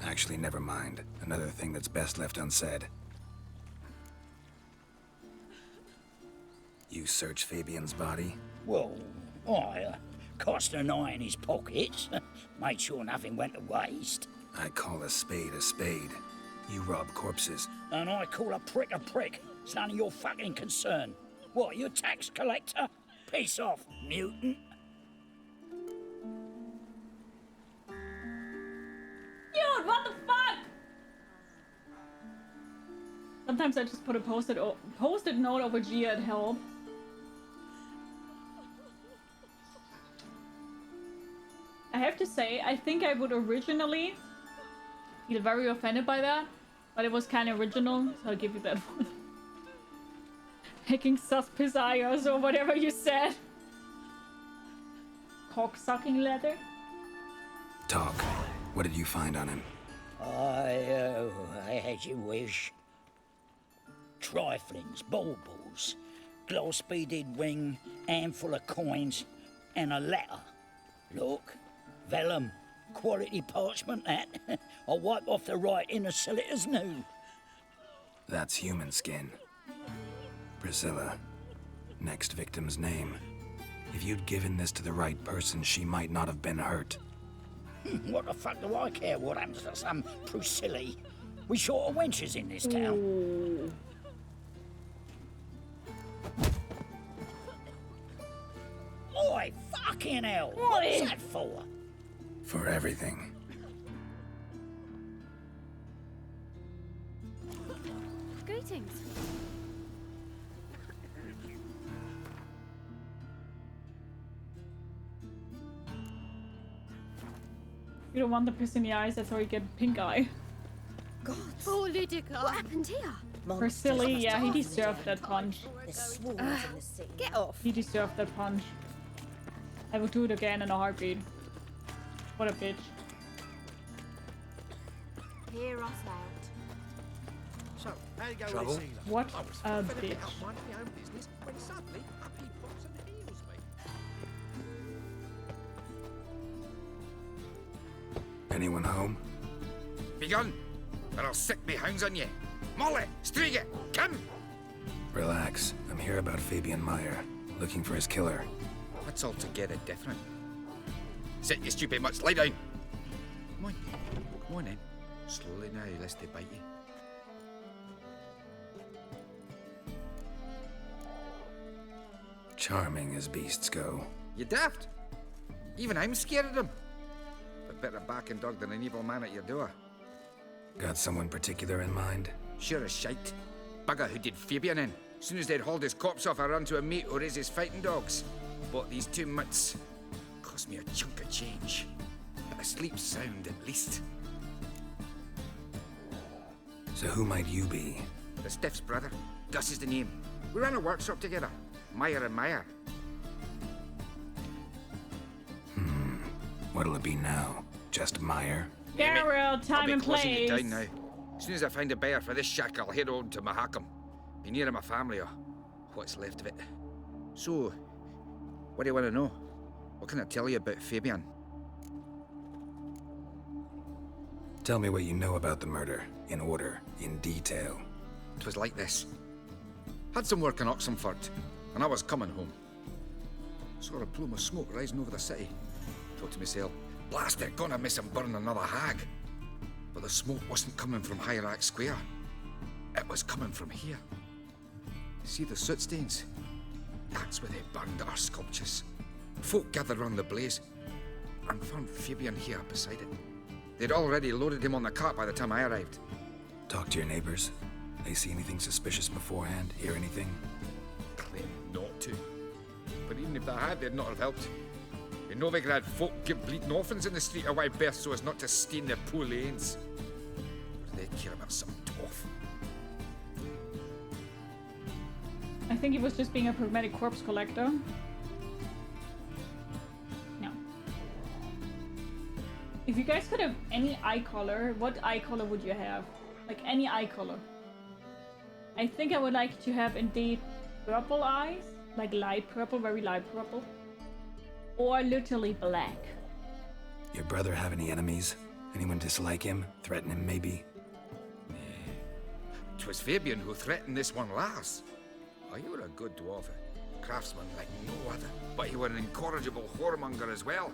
Actually, never mind. Another thing that's best left unsaid. You search Fabian's body? Well, I cast an eye in his pockets, made sure nothing went to waste. I call a spade a spade. You rob corpses. And I call a prick a prick. It's none of your fucking concern. What, you a tax collector? Piss off, mutant. Dude, what the fuck? Sometimes I just put a post-it note over Gia at help. I have to say, I think I would originally feel very offended by that, but it was kind of original, so I'll give you that one. Making sus pizzayas or whatever you said. Cock-sucking leather. Talk. What did you find on him? I as you wish. Triflings, baubles, glass-beaded ring, handful of coins, and a letter. Look, vellum, quality parchment that. I'll wipe off the writing and sell it as new. That's human skin. Priscilla. Next victim's name. If you'd given this to the right person, she might not have been hurt. What the fuck do I care what happens to some Priscilla? We short of wenches in this town. Ooh. Oi, fucking hell! What's that for? For everything. Greetings. You don't want the piss in the eyes, that's how you get pink eye. God. Poor Lydica. What happened here? For silly, yeah, he deserved that punch. Get off. He deserved that punch. I would do it again in a heartbeat. What a bitch. Hear us out. So, how you go Trouble? with Caesar? What I a was better bitch. pick up minding my own business when suddenly up he pops and heals me. Anyone home? Begun, or I'll sick me hounds on you. Molly, Striga, come! Relax. I'm here about Fabian Meyer. Looking for his killer. That's altogether different. Sit, you stupid mutts, lie down. Come on then. Slowly now, lest they bite you. Charming as beasts go. You daft? Even I'm scared of them. But better back and dog than an evil man at your door. Got someone particular in mind? Sure as shite. Bugger who did Fabian in. Soon as they'd hauled his corpse off, I run to a mate who raised his fighting dogs. Bought these 2 mutts. Cost me a chunk of change. But I sleep sound at least. So who might you be? The Stiff's brother. Gus is the name. We ran a workshop together. Meyer and Meyer. What'll it be now? Just Meyer? Geralt, time and I'll be closing it place. down now. As soon as I find a buyer for this shack, I'll head on to Mahakam. Be near my family, or what's left of it. So, what do you want to know? What can I tell you about Fabian? Tell me what you know about the murder. In order. In detail. It was like this. Had some work in Oxenford, and I was coming home. Saw a plume of smoke rising over the city. Thought to myself, blast it, gonna miss him burn another hag. But the smoke wasn't coming from Hierarch Square. It was coming from here. See the soot stains? That's where they burned our sculptures. Folk gathered round the blaze and found Fabian here beside it. They'd already loaded him on the cart by the time I arrived. Talk to your neighbors. They see anything suspicious beforehand? Hear anything? Claim not to. But even if they had, they'd not have helped. In Novigrad, folk give bleeding orphans in the street a wide berth so as not to stain their poor lanes. Or do they care about some dwarf? I think he was just being a pragmatic corpse collector. No. If you guys could have any eye color, what eye color would you have? Like any eye color. I think I would like to have indeed purple eyes. Like light purple, very light purple. Or literally black. Your brother have any enemies? Anyone dislike him? Threaten him, maybe? 'Twas Fabian who threatened this one last. Oh, you were a good dwarf, a craftsman like no other. But you were an incorrigible whoremonger as well.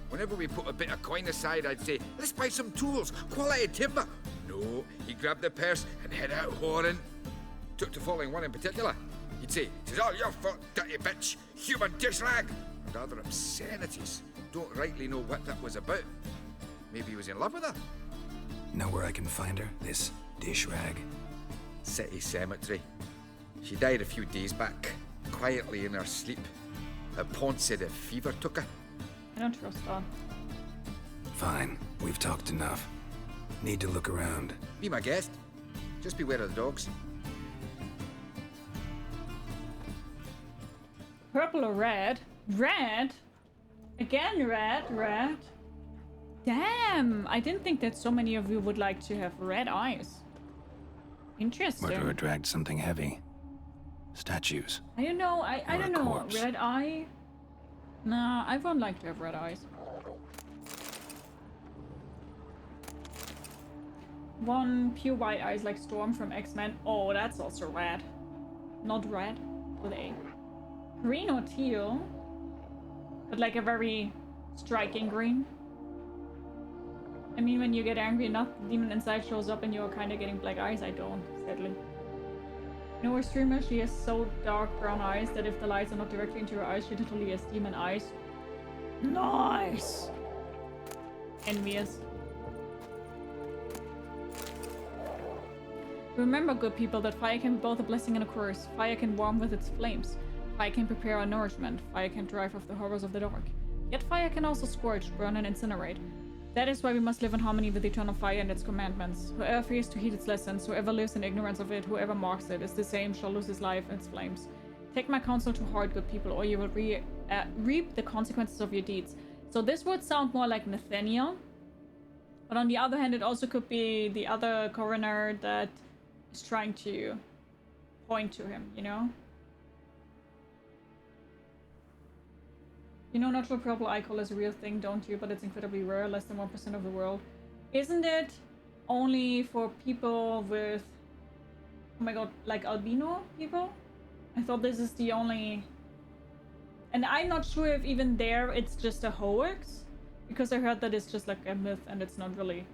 Whenever we put a bit of coin aside, I'd say, let's buy some tools, quality timber. No, he grabbed the purse and head out whoring. Took to following one in particular. He'd say, "'Tis all your fault, dirty bitch, human dish rag," and other obscenities. Don't rightly know what that was about. Maybe he was in love with her. Know where I can find her? This dish rag? City cemetery. She died a few days back, quietly in her sleep. Her pawn said a fever took her. I don't trust that. Fine, we've talked enough. Need to look around. Be my guest. Just beware of the dogs. Purple or red? Red? Again red, red. Damn, I didn't think that so many of you would like to have red eyes. Interesting. Murderer dragged something heavy. Statues. I don't know, I don't know. Corpse. Red eye? Nah, I won't like to have red eyes. One pure white eyes like Storm from X-Men. Oh, that's also red. Not red, with A. Green or teal? But like a very striking green. I mean, when you get angry enough, the demon inside shows up and you're kind of getting black eyes. I don't, sadly. You know, her streamer, she has so dark brown eyes that if the lights are not directly into her eyes, she literally has demon eyes. Nice! Envious. Remember, good people, that fire can be both a blessing and a curse. Fire can warm with its flames. Fire can prepare our nourishment. Fire can drive off the horrors of the dark. Yet fire can also scorch, burn, and incinerate. That is why we must live in harmony with eternal fire and its commandments. Whoever fears to heed its lessons, whoever lives in ignorance of it, whoever marks it, is the same shall lose his life in its flames. Take my counsel to heart, good people, or you will reap the consequences of your deeds. So this would sound more like Nathaniel. But on the other hand, it also could be the other coroner that is trying to point to him, you know? You know, natural purple eye color is a real thing, don't you? But it's incredibly rare, less than 1% of the world. Isn't it only for people with, oh my god, like albino people? I thought this is the only... And I'm not sure if even there it's just a hoax, because I heard that it's just like a myth and it's not really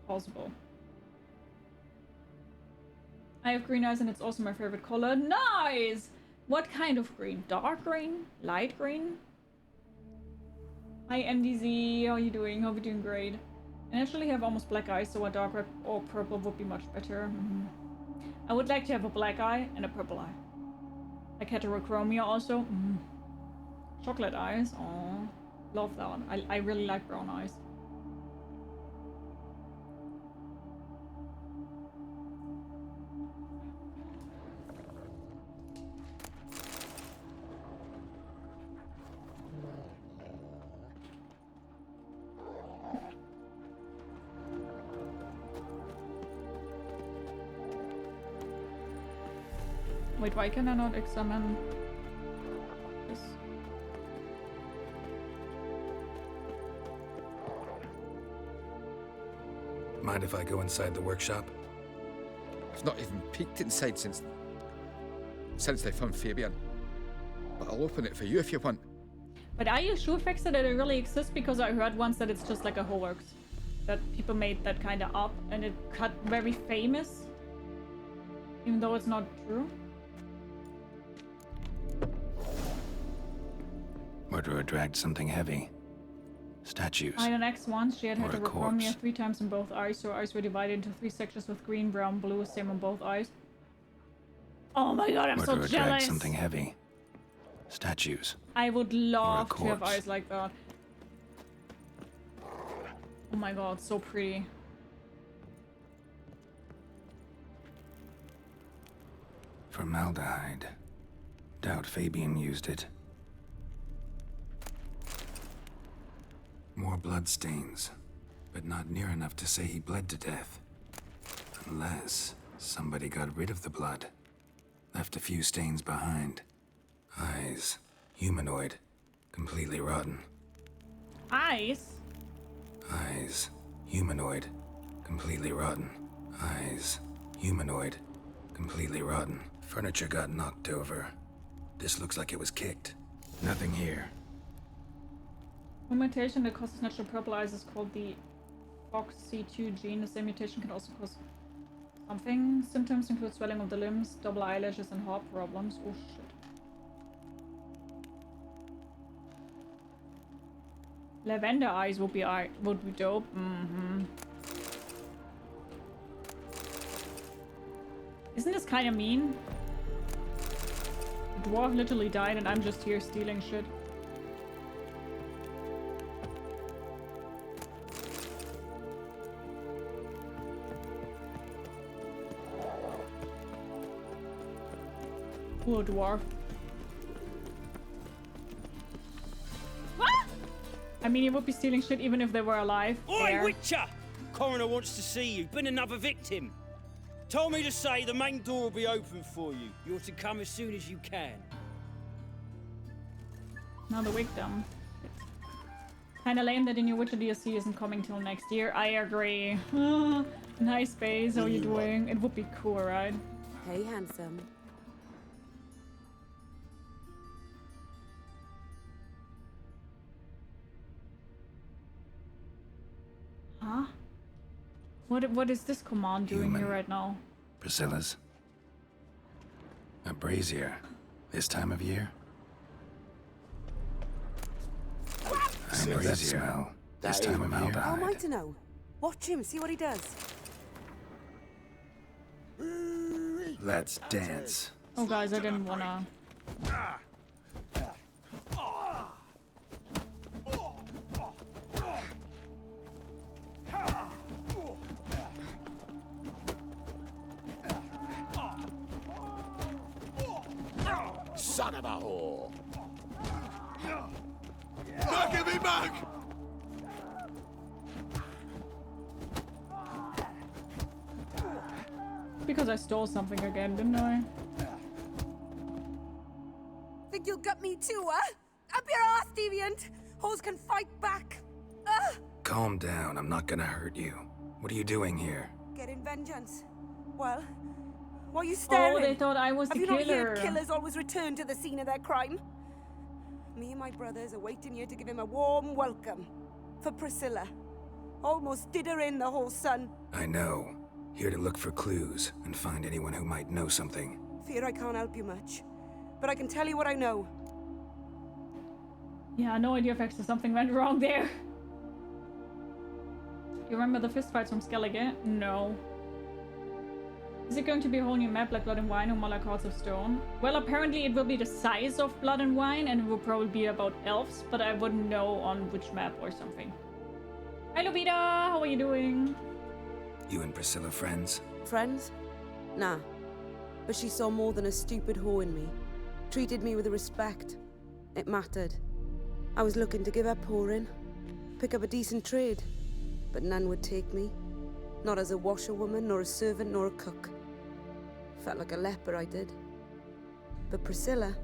possible. I have green eyes and it's also my favorite color. Nice! What kind of green? Dark green? Light green? Hi MDZ, how are you doing? Hope you're doing great. I naturally have almost black eyes, so a dark red or purple would be much better. I would like to have a black eye and a purple eye. Like heterochromia also. Chocolate eyes, oh, love that. I really like brown eyes. Wait, why can I not examine this? Mind if I go inside the workshop? I've not even peeked inside since they found Fabian. But I'll open it for you if you want. But are you sure, Fixer, that it really exists? Because I heard once that it's just like a hoax. That people made that kind of up and it got very famous. Even though it's not true. Murderer dragged something heavy. Statues. I had an ex once. She had Or a heterochromia corpse. 3 times in both eyes. So her eyes were divided into 3 sections with green, brown, blue. Same on both eyes. Oh my god, I'm Murderer so dragged jealous. something heavy. Statues. I would love to have corpse. eyes like that. Oh my god, so pretty. Formaldehyde. Doubt Fabian used it. More blood stains, but not near enough to say he bled to death. Unless somebody got rid of the blood. Left a few stains behind. Eyes. Humanoid. Completely rotten. Eyes? Eyes. humanoid, completely rotten. Eyes, humanoid, completely rotten. Furniture got knocked over. This looks like it was kicked. Nothing here. One mutation that causes natural purple eyes is called the FOXC2 gene. The same mutation can also cause something. Symptoms include swelling of the limbs, double eyelashes, and heart problems. Oh shit. Lavender eyes would be dope. Isn't this kind of mean? The dwarf literally died and I'm just here stealing shit. Poor dwarf. What? I mean, he would be stealing shit even if they were alive. Oi, Witcher! Coroner wants to see you. Been another victim. Told me to say the main door will be open for you. You're to come as soon as you can. Another victim. Kinda lame that the new Witcher DLC isn't coming till next year. I agree. Nice space. How you doing? It would be cool, right? Hey, handsome. Huh? What is this command doing here right now? Priscilla's. A brazier. This time of year? I know that smell. This time of year. How am I to know? Watch him, see what he does. Let's dance. Oh guys, I didn't wanna... Son of a whore! Don't give me back! Because I stole something again, didn't I? Think you'll gut me too, huh? Up your ass, deviant! Hoes can fight back! Calm down, I'm not gonna hurt you. What are you doing here? Getting vengeance. Well, why are you staring? Oh, they thought I was the Have you not killer. heard killers always return to the scene of their crime? Me and my brothers are waiting here to give him a warm welcome. For Priscilla. Almost did her in, the whole son. I know. Here to look for clues and find anyone who might know something. Fear I can't help you much. But I can tell you what I know. Yeah, no idea if actually something went wrong there. You remember the fistfights from Skellige? No. Is it going to be a whole new map like Blood and Wine or more like Hearts of Stone? Well, apparently it will be the size of Blood and Wine and it will probably be about elves, but I wouldn't know on which map or something. Hi, Lupita! How are you doing? You and Priscilla friends? Friends? Nah. But she saw more than a stupid whore in me. Treated me with respect. It mattered. I was looking to give up whoring. Pick up a decent trade. But none would take me. Not as a washerwoman, nor a servant, nor a cook. Felt like a leper, I did. But Priscilla,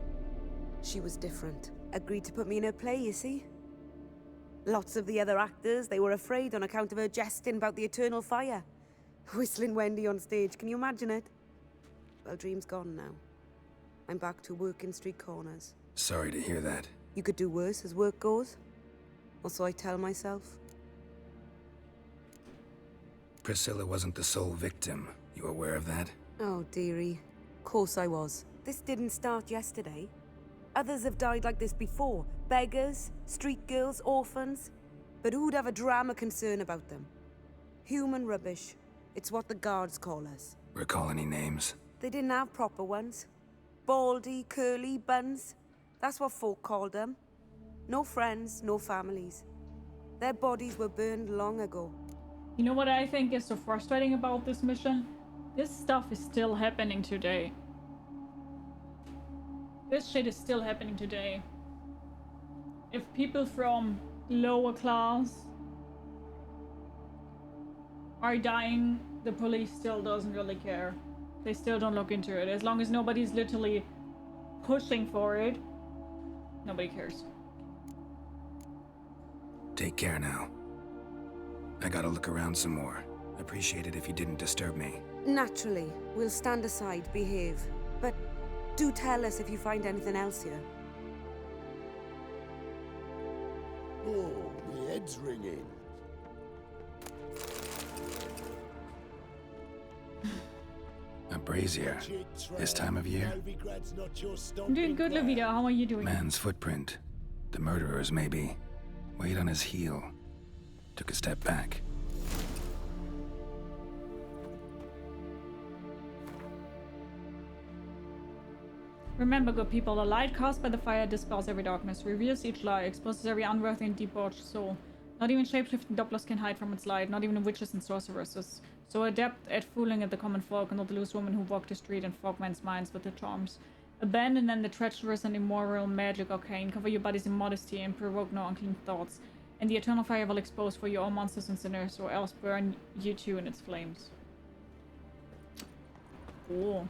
she was different. Agreed to put me in her play, you see? Lots of the other actors, they were afraid on account of her jesting about the eternal fire. Whistling Wendy on stage, can you imagine it? Well, dream's gone now. I'm back to working street corners. Sorry to hear that. You could do worse as work goes. Or so I tell myself. Priscilla wasn't the sole victim. You aware of that? Oh, dearie. Course I was. This didn't start yesterday. Others have died like this before. Beggars, street girls, orphans. But who'd have a drama concern about them? Human rubbish. It's what the guards call us. Recall any names? They didn't have proper ones. Baldy, curly, buns. That's what folk called them. No friends, no families. Their bodies were burned long ago. You know what I think is so frustrating about this mission? This stuff is still happening today. This shit is still happening today. If people from lower class are dying, the police still doesn't really care. They still don't look into it. As long as nobody's literally pushing for it, nobody cares. Take care now. I gotta look around some more. Appreciate it if you didn't disturb me. Naturally, we'll stand aside, behave. But do tell us if you find anything else here. Oh, my head's ringing. A brazier. This time of year? I'm doing good, Lavita. How are you doing? Man's footprint. The murderer's, maybe. Weight on his heel. Took a step back. Remember, good people, the light cast by the fire dispels every darkness, reveals each lie, exposes every unworthy and debauched soul. Not even shapeshifting Dopplers can hide from its light, not even witches and sorceresses. So adept at fooling at the common folk, and not the loose women who walk the street and fog men's minds with their charms. Abandon then the treacherous and immoral magic arcane, cover your bodies in modesty, and provoke no unclean thoughts. And the eternal fire will expose for you all monsters and sinners, or else burn you too in its flames. Cool.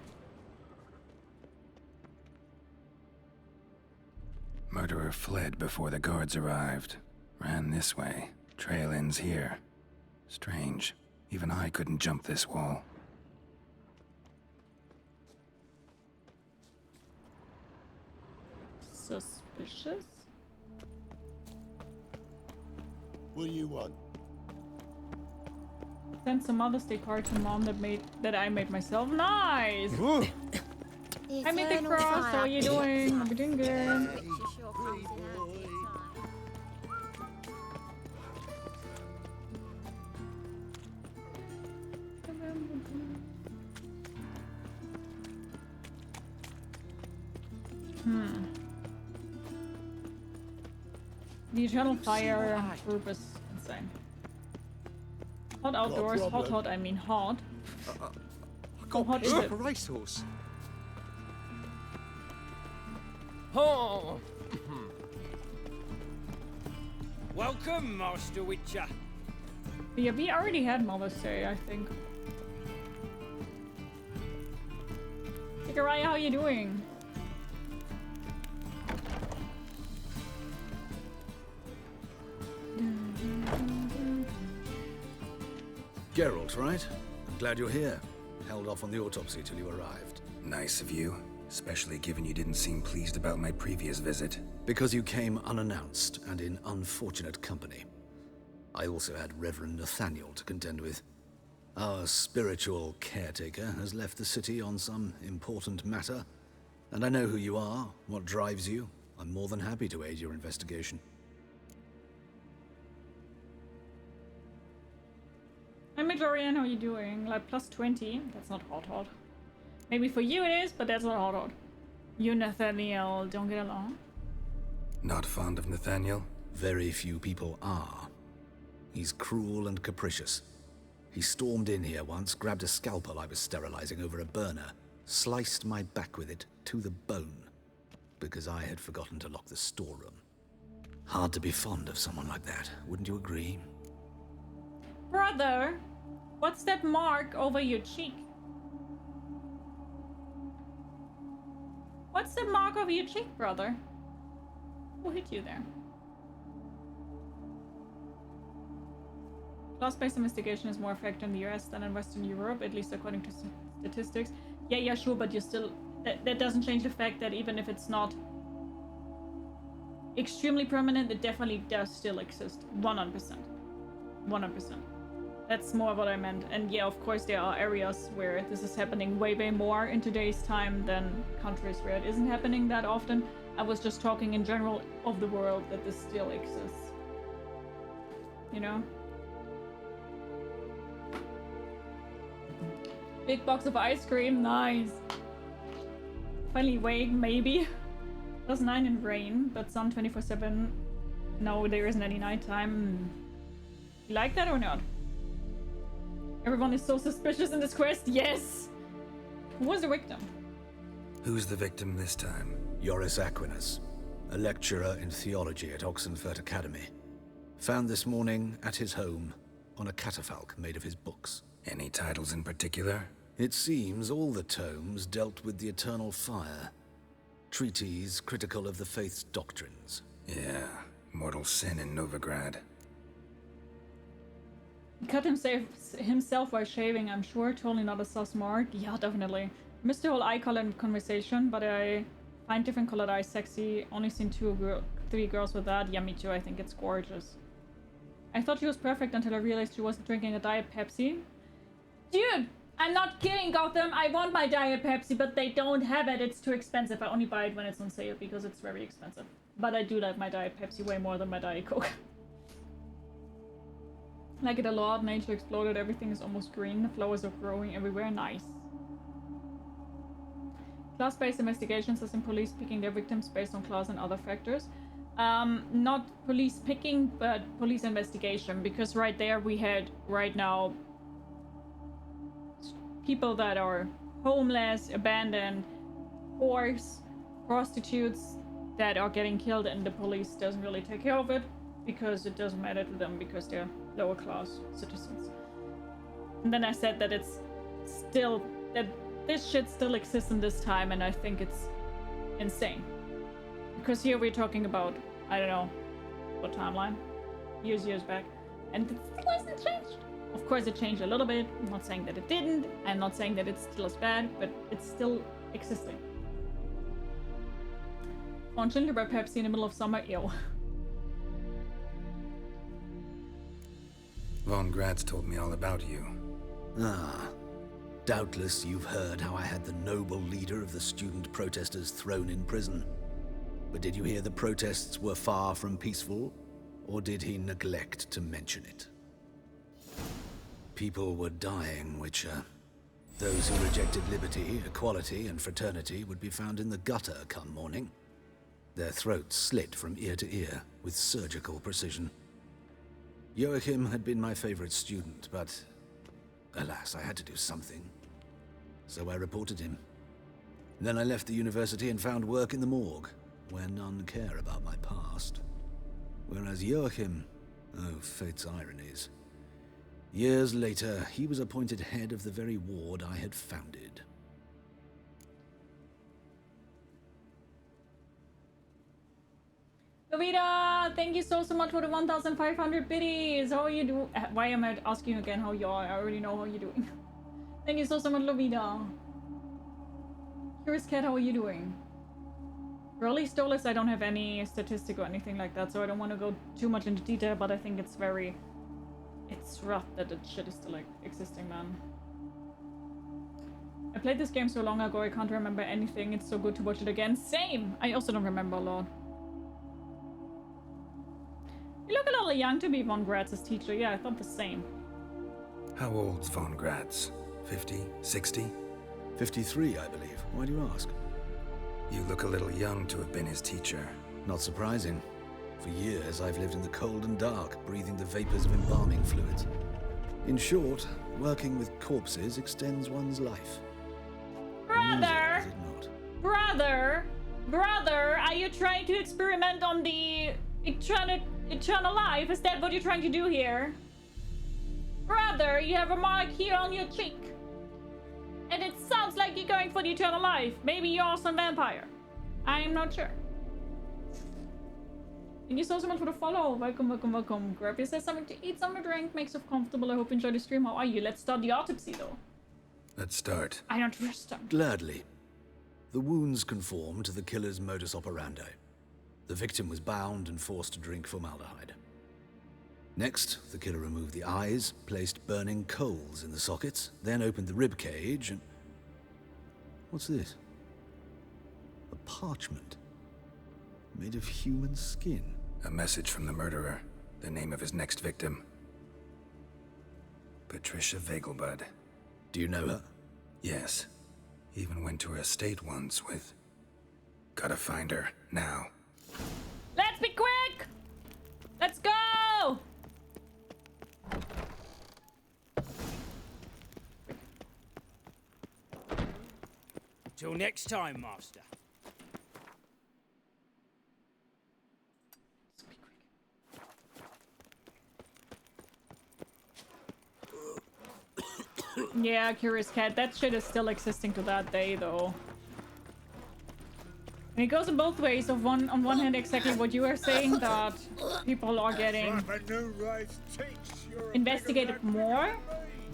Murderer fled before the guards arrived. Ran this way. Trail ends here. Strange. Even I couldn't jump this wall. Suspicious? What do you want? Sent some Mother's Day card to Mom that I made myself. Nice! Hi, Mythic Frost, how are you doing? Are we doing good? The Eternal Fire group is insane. Hot outdoors, hot, I mean hot. How hot is it? A racehorse. Oh! Welcome, Master Witcher. Yeah, we already had Mother's Day, I think. Ciri, how are you doing? Geralt, right? I'm glad you're here. Held off on the autopsy till you arrived. Nice of you, especially given you didn't seem pleased about my previous visit. Because you came unannounced and in unfortunate company. I also had Reverend Nathaniel to contend with. Our spiritual caretaker has left the city on some important matter, and I know who you are, what drives you. I'm more than happy to aid your investigation. Hi, Midorian, how are you doing? Like, plus 20. That's not hot. Maybe for you it is, but that's not hot. You, Nathaniel, don't get along? Not fond of Nathaniel? Very few people are. He's cruel and capricious. He stormed in here once, grabbed a scalpel I was sterilizing over a burner, sliced my back with it to the bone, because I had forgotten to lock the storeroom. Hard to be fond of someone like that, wouldn't you agree? Brother, what's that mark over your cheek? What's the mark over your cheek, brother? Who hit you there? Class-based investigation is more effective in the US than in Western Europe, at least according to statistics. Yeah, sure, but you're still... That doesn't change the fact that even if it's not extremely permanent, it definitely does still exist. 100%. 100%. That's more what I meant. And yeah, of course, there are areas where this is happening way more in today's time than countries where it isn't happening that often. I was just talking in general of the world that this still exists. You know? Big box of ice cream, nice. Finally awake, maybe. +9 in rain, but sun 24/7. No, there isn't any nighttime. You like that or not? Everyone is so suspicious in this quest, yes! Who was the victim? Who's the victim this time? Joris Aquinas, a lecturer in theology at Oxenfurt Academy. Found this morning at his home on a catafalque made of his books. Any titles in particular? It seems all the tomes dealt with the eternal fire. Treatises critical of the faith's doctrines. Yeah, mortal sin in Novigrad. He cut himself while shaving, I'm sure. Totally not a sus mark. Yeah, definitely. Missed the whole eye color conversation, but I find different colored eyes sexy. Only seen 3 girls with that. Yeah, me too. I think it's gorgeous. I thought she was perfect until I realized she wasn't drinking a Diet Pepsi. Dude, I'm not kidding, Gotham. I want my Diet Pepsi, but they don't have it. It's too expensive. I only buy it when it's on sale because it's very expensive. But I do like my Diet Pepsi way more than my Diet Coke. Like it a lot. Nature exploded. Everything is almost green. The flowers are growing everywhere. Nice. Class-based investigations, as in police picking their victims based on class and other factors. Not police picking, but police investigation, because right there we had right now people that are homeless, abandoned, whores, prostitutes that are getting killed, and the police doesn't really take care of it because it doesn't matter to them because they're lower class citizens. And then I said that it's still that this shit still exists in this time, and I think it's insane. Because here we're talking about, I don't know, what timeline? Years back. And it still hasn't changed. Of course it changed a little bit. I'm not saying that it didn't. I'm not saying that it's still as bad, but it's still existing. On gingerbread Pepsi in the middle of summer, ew. Von Gratz told me all about you. Ah. Doubtless you've heard how I had the noble leader of the student protesters thrown in prison. But did you hear the protests were far from peaceful? Or did he neglect to mention it? People were dying, Witcher. Those who rejected liberty, equality, and fraternity would be found in the gutter come morning. Their throats slit from ear to ear with surgical precision. Joachim had been my favorite student, but alas, I had to do something. So I reported him. Then I left the university and found work in the morgue, where none care about my past. Whereas Joachim, oh, fate's ironies. Years later, he was appointed head of the very ward I had founded. Lovita, thank you so much for the 1,500 biddies. How are you doing? Why am I asking you again how you are? I already know how you're doing. Thank you so much, Lovita. Curious Cat, how are you doing? Early Stolas, I don't have any statistic or anything like that, so I don't want to go too much into detail, but I think it's rough that the shit is still like existing, man. I played this game so long ago, I can't remember anything. It's so good to watch it again. Same! I also don't remember a lot. You look a little young to be Von Gratz's teacher. Yeah, I thought the same. How old's Von Gratz? 50? 60? 53, I believe. Why do you ask? You look a little young to have been his teacher. Not surprising. For years, I've lived in the cold and dark, breathing the vapors of embalming fluids. In short, working with corpses extends one's life. Brother! Is it not? Brother, are you trying to experiment on the eternal life? Is that what you're trying to do here? Brother, you have a mark here on your cheek. And it sounds like you're going for the eternal life. Maybe you're also a vampire. I'm not sure. Thank you so much for the follow. Welcome. Grab yourself something to eat, something to drink. Make yourself comfortable. I hope you enjoy the stream. How are you? Let's start the autopsy, though. Let's start. I don't trust them. Gladly. The wounds conform to the killer's modus operandi. The victim was bound and forced to drink formaldehyde. Next, the killer removed the eyes, placed burning coals in the sockets, then opened the rib cage and... What's this? A parchment. Made of human skin. A message from the murderer. The name of his next victim. Patricia Vegelbud. Do you know her? Yes. Even went to her estate once with... Gotta find her, now. Let's be quick! Let's go! Till next time, Master. Yeah, Curious Cat. That shit is still existing to that day, though. It goes in both ways. On one hand, exactly what you are saying, that people are getting investigated more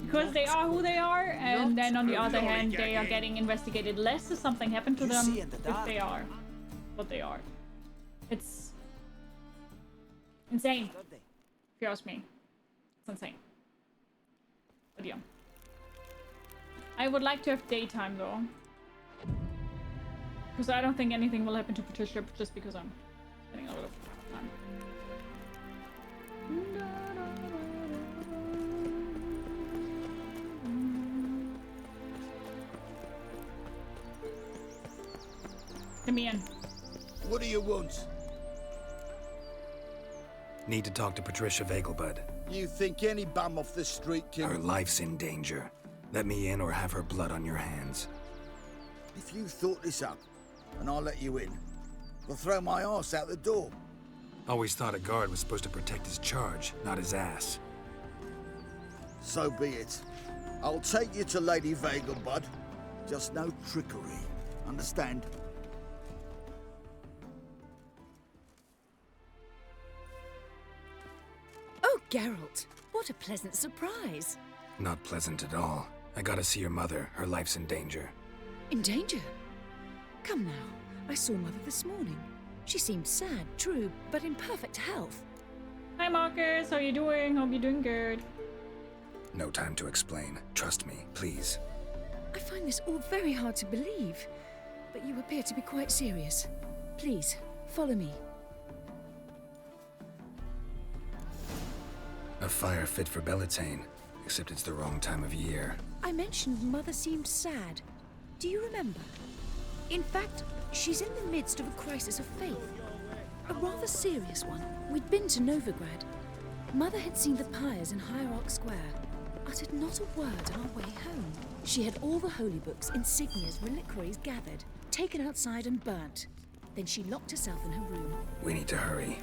because they are who they are, and then on the other hand, they are getting investigated less if something happened to them if they are what they are. It's insane, if you ask me. It's insane. But yeah. I would like to have daytime though. Because I don't think anything will happen to Patricia just because I'm spending a lot of time. Let me in. What do you want? Need to talk to Patricia Vegelbud. You think any bum off the street can... Her life's in danger. Let me in or have her blood on your hands. If you thought this up, and I'll let you in, I'll throw my arse out the door. Always thought a guard was supposed to protect his charge, not his ass. So be it. I'll take you to Lady Vegelbud. Just no trickery. Understand? Oh, Geralt, what a pleasant surprise. Not pleasant at all. I gotta see your mother. Her life's in danger. In danger? Come now. I saw Mother this morning. She seemed sad, true, but in perfect health. Hi Marcus, how you doing? Hope you're doing good. No time to explain. Trust me, please. I find this all very hard to believe, but you appear to be quite serious. Please, follow me. A fire fit for Bellatane, except it's the wrong time of year. I mentioned Mother seemed sad. Do you remember? In fact, she's in the midst of a crisis of faith. A rather serious one. We'd been to Novigrad. Mother had seen the pyres in Hierarch Square, uttered not a word on our way home. She had all the holy books, insignias, reliquaries gathered, taken outside and burnt. Then she locked herself in her room. We need to hurry.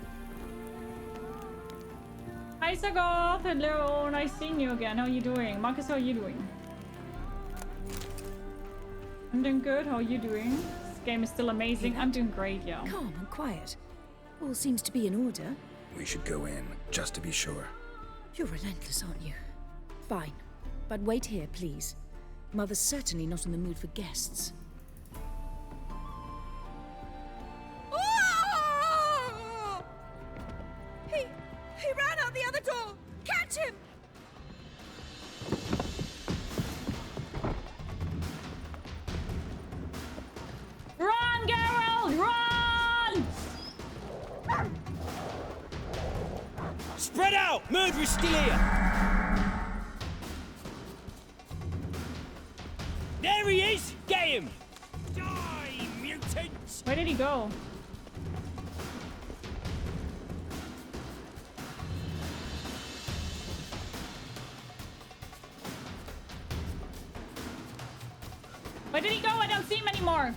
Hi Sagoth, hello, nice seeing you again. How are you doing? Marcus, how are you doing? I'm doing good, how are you doing? This game is still amazing. I'm doing great, yeah. Calm and quiet. All seems to be in order. We should go in, just to be sure. You're relentless, aren't you? Fine. But wait here, please. Mother's certainly not in the mood for guests. He ran out the other door! Catch him! Run, Geralt! Run! Spread out! Murderer's still here! There he is! Get him! Die, mutants! Where did he go? Where did he go? I don't see him anymore.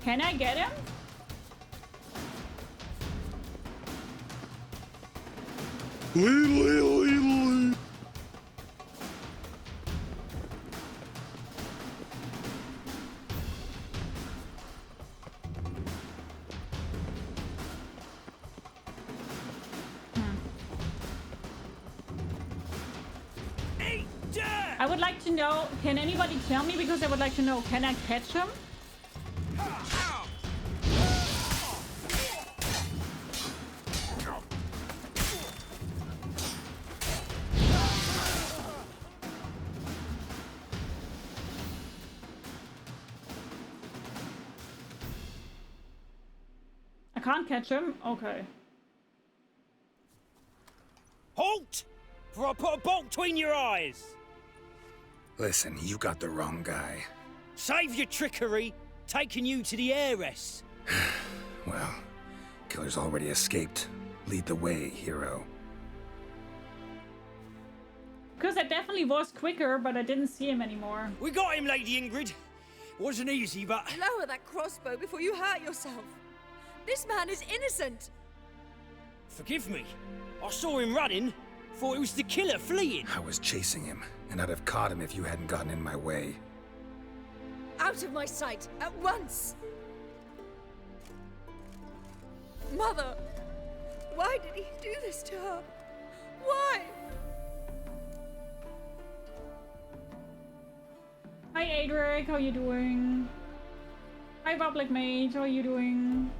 Can I get him? I would like to know, can anybody tell me, because I would like to know, can I catch him? I can't catch him? Okay. Halt! For I put a bolt between your eyes! Listen, you got the wrong guy. Save your trickery, taking you to the heiress. Well, killer's already escaped. Lead the way, hero. Because I definitely was quicker, but I didn't see him anymore. We got him, Lady Ingrid. Wasn't easy, but... Lower that crossbow before you hurt yourself. This man is innocent. Forgive me. I saw him running. Thought it was the killer fleeing. I was chasing him, and I'd have caught him if you hadn't gotten in my way. Out of my sight, at once! Mother! Why did he do this to her? Why? Hi Adric, how you doing? Hi Public Mage, how are you doing?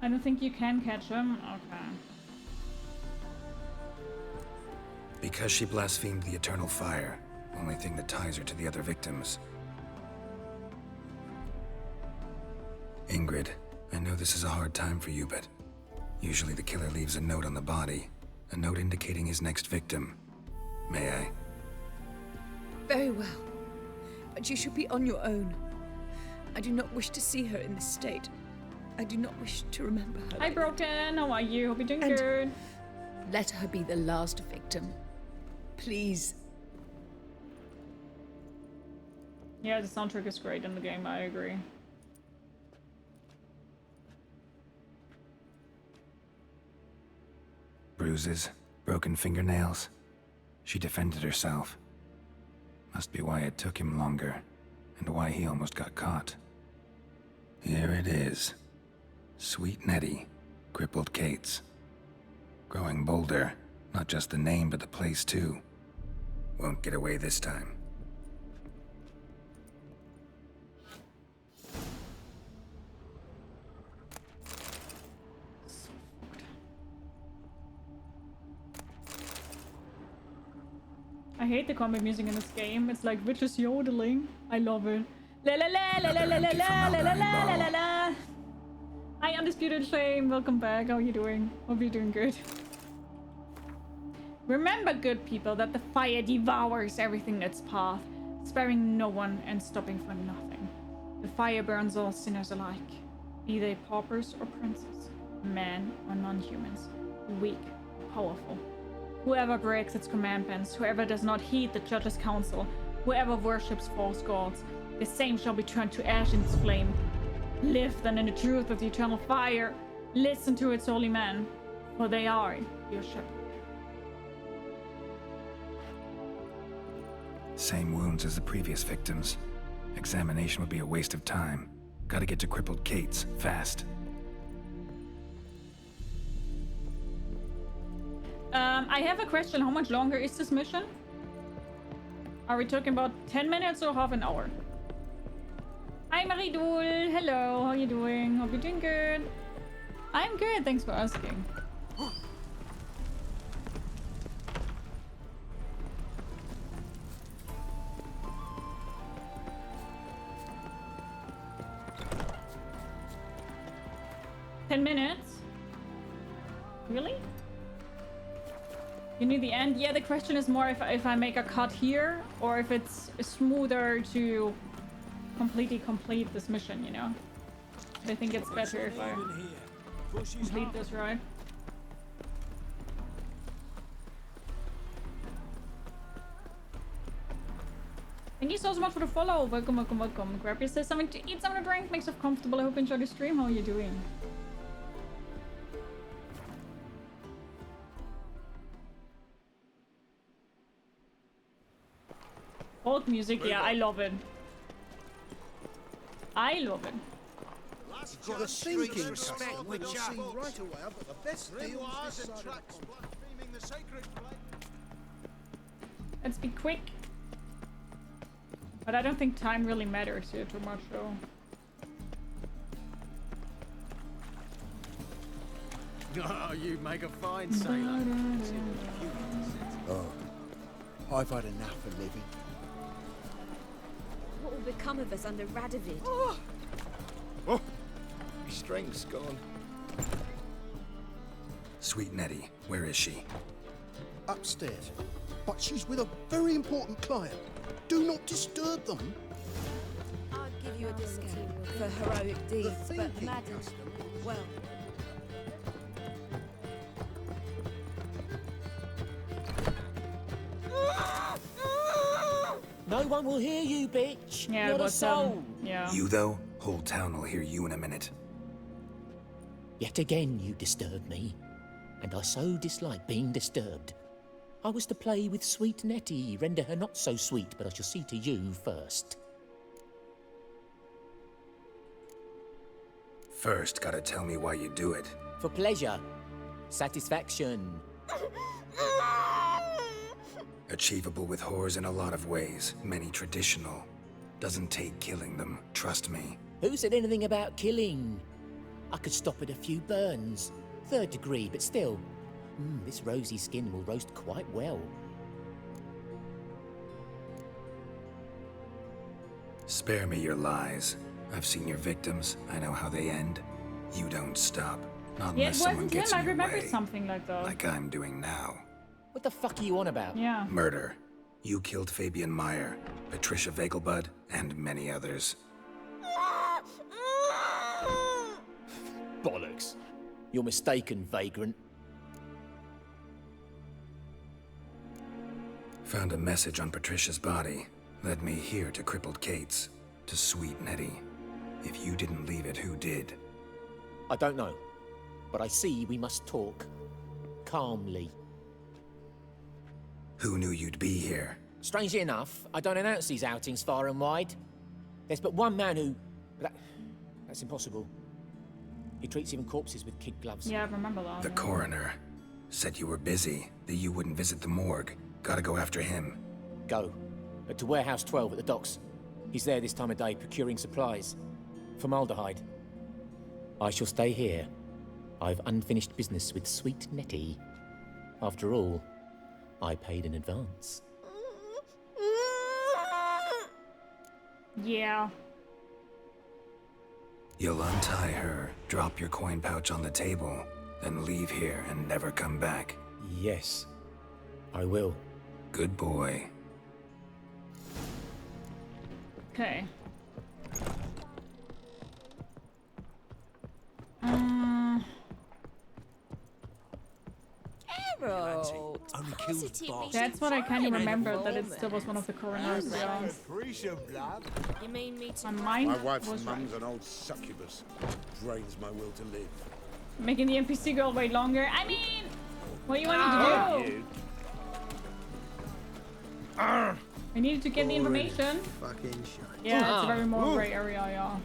I don't think you can catch him. Okay. Because she blasphemed the eternal fire, only thing that ties her to the other victims. Ingrid, I know this is a hard time for you, but usually the killer leaves a note on the body, a note indicating his next victim. May I? Very well. But you should be on your own. I do not wish to see her in this state. I do not wish to remember her. Hi Broken, how are you? Hope you're doing good. Let her be the last victim. Please. Yeah, the soundtrack is great in the game, I agree. Bruises, broken fingernails. She defended herself. Must be why it took him longer, and why he almost got caught. Here it is. Sweet Nettie, crippled Kate's. Growing bolder, not just the name but the place too. Won't get away this time. I hate the combat music in this game. It's like witches yodeling. I love it. La la la la la la la la la la la la la. Hi Undisputed Shame, welcome back. How are you doing? Hope you're doing good. Remember, good people, that the fire devours everything in its path, sparing no one and stopping for nothing. The fire burns all sinners alike, be they paupers or princes, men or non-humans, weak or powerful. Whoever breaks its commandments, whoever does not heed the judge's counsel, whoever worships false gods, the same shall be turned to ash in its flame. Live then in the truth of the eternal fire. Listen to its holy men, for they are your shepherd. Same wounds as the previous victims. Examination would be a waste of time. Gotta get to crippled Kate's, fast. I have a question. How much longer is this mission? Are we talking about 10 minutes or half an hour? Hi Marie-Doul, hello, how are you doing? Hope you're doing good. I'm good, thanks for asking. $10 minutes? Really? You need the end? Yeah, the question is more if I make a cut here or if it's smoother to completely complete this mission, you know? I think it's better if I complete this, right? Thank you so much for the follow. Welcome, welcome, welcome. Grab yourself something to eat, something to drink, make yourself comfortable. I hope you enjoy the stream. How are you doing? Folk music, yeah, I love it. I love it. Got a thinking customer, and you'll see right away I've got the best deals this side of the pond. Let's be quick. But I don't think time really matters here too much, though. Oh, you make a fine sailor. Oh, I've had enough of living. What will become of us under Radovid? Oh, my strength's gone. Sweet Nettie, where is she? Upstairs, but she's with a very important client. Do not disturb them. I'd give you a discount for heroic deeds, but madam, well... No one will hear you, bitch. Yeah, Not a soul. Yeah. You, though? Whole town will hear you in a minute. Yet again you disturb me, and I so dislike being disturbed. I was to play with sweet Nettie, render her not so sweet, but I shall see to you first. First, gotta tell me why you do it. For pleasure. Satisfaction. Achievable with whores in a lot of ways, many traditional. Doesn't take killing them, trust me. Who said anything about killing? I could stop at a few burns. 3rd degree, but still. This rosy skin will roast quite well. Spare me your lies. I've seen your victims. I know how they end. You don't stop. Not Yeah, unless it someone wasn't gets him. in I your remember way, something like that. like I'm doing now. What the fuck are you on about? Yeah. Murder. You killed Fabian Meyer, Patricia Vegelbud, and many others. Bollocks. You're mistaken, vagrant. Found a message on Patricia's body. Led me here to crippled Kate's. To sweet Nettie. If you didn't leave it, who did? I don't know. But I see we must talk. Calmly. Who knew you'd be here? Strangely enough, I don't announce these outings far and wide. There's but one man who... That's impossible. He treats even corpses with kid gloves. Yeah, I remember that. The coroner. Said you were busy, that you wouldn't visit the morgue. Gotta go after him. Go. To Warehouse 12 at the docks. He's there this time of day, procuring supplies. Formaldehyde. I shall stay here. I've unfinished business with sweet Nettie. After all, I paid in advance. Yeah. You'll untie her, drop your coin pouch on the table, then leave here and never come back. Yes, I will. Good boy. Okay. That's what I kind of remembered, that it still was one of the coroners. Yeah. You mean me to... My mind wife's was mum's an old succubus. Drains my will to live. making the NPC girl wait longer. I mean, what do you want me to do? I needed to get the information. Fucking shite. Yeah, it's a very more gray area, yeah.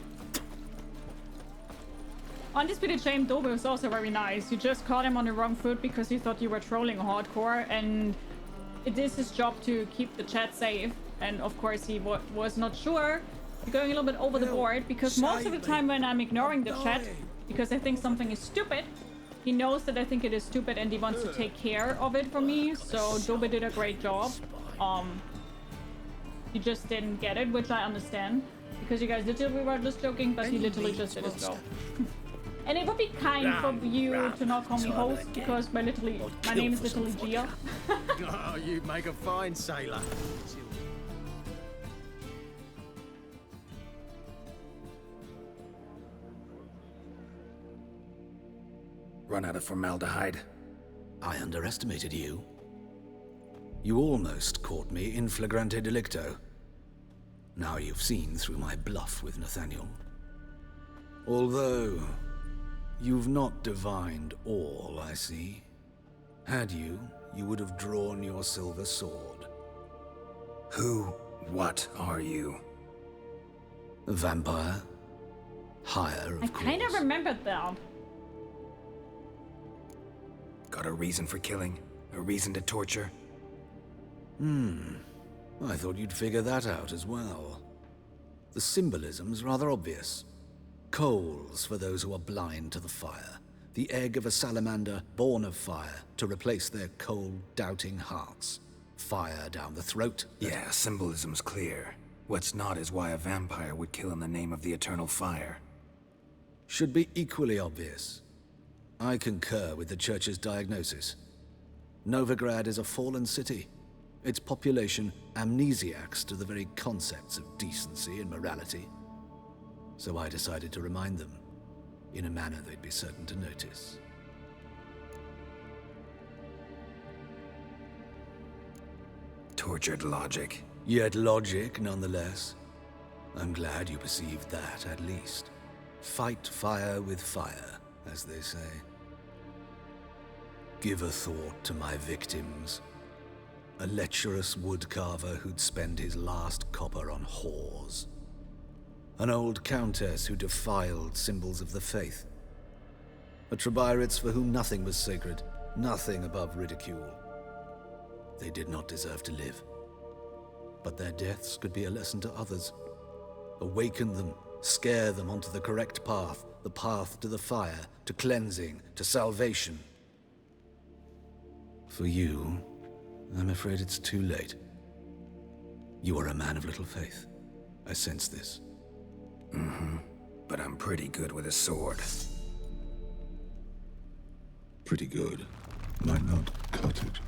Undisputed Shame Dobe was also very nice. You just caught him on the wrong foot because he thought you were trolling hardcore, and it is his job to keep the chat safe. And of course he was not sure. You're going a little bit over the board, because most of the time when I'm ignoring the chat because I think something is stupid, he knows that I think it is stupid and he wants to take care of it for me. So Dobe did a great job. He just didn't get it, which I understand, because you guys literally were just joking, but he literally just did his job. And it would be kind for you to not call me host, because my name is literally Gia. Oh, you make a fine sailor. Run out of formaldehyde. I underestimated you. You almost caught me in flagrante delicto. Now you've seen through my bluff with Nathaniel. Although, you've not divined all, I see. Had you, you would have drawn your silver sword. What are you? A vampire. Higher, of course. I kind of remembered that. Got a reason for killing? A reason to torture? I thought you'd figure that out as well. The symbolism's rather obvious. Coals for those who are blind to the fire. The egg of a salamander born of fire to replace their cold, doubting hearts. Fire down the throat. Yeah, symbolism's clear. What's not is why a vampire would kill in the name of the eternal fire. Should be equally obvious. I concur with the Church's diagnosis. Novigrad is a fallen city. Its population amnesiacs to the very concepts of decency and morality. So I decided to remind them, in a manner they'd be certain to notice. Tortured logic. Yet logic, nonetheless. I'm glad you perceived that, at least. Fight fire with fire, as they say. Give a thought to my victims. A lecherous woodcarver who'd spend his last copper on whores. An old countess who defiled symbols of the faith. A Trebirates for whom nothing was sacred, nothing above ridicule. They did not deserve to live. But their deaths could be a lesson to others. Awaken them, scare them onto the correct path, the path to the fire, to cleansing, to salvation. For you, I'm afraid it's too late. You are a man of little faith. I sense this. Mm-hmm. But I'm pretty good with a sword. Pretty good. Might not cut it.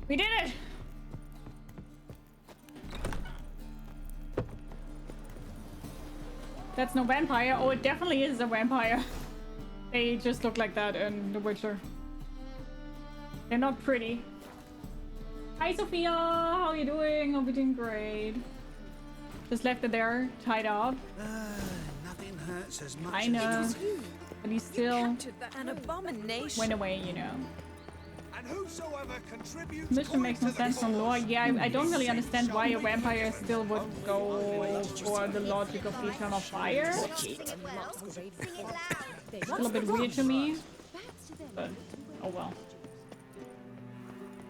We did it! That's no vampire. Oh, it definitely is a vampire. They just look like that in The Witcher. They're not pretty. Hi, Sophia! How are you doing? Hope you're doing great. Just left it there, tied up. Nothing hurts as much I know. But he still an abomination. went away, you know. And whosoever contributes Mission makes no sense from lore. Yeah, I don't really understand why a vampire still would go for the logic of eternal fire. It's a little bit weird to me, but oh well.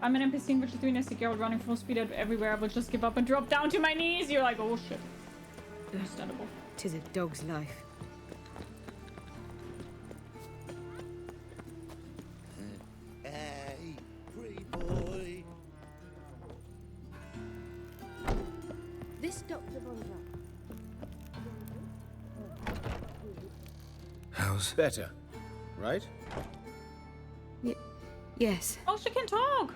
I'm an NPC in Witcher 3 and I see Geralt running full speed everywhere. I will just give up and drop down to my knees. You're like, oh shit. Understandable. 'Tis a dog's life. Hey, pretty boy. This Dr. Von How's better, right? Yes. Oh, she can talk.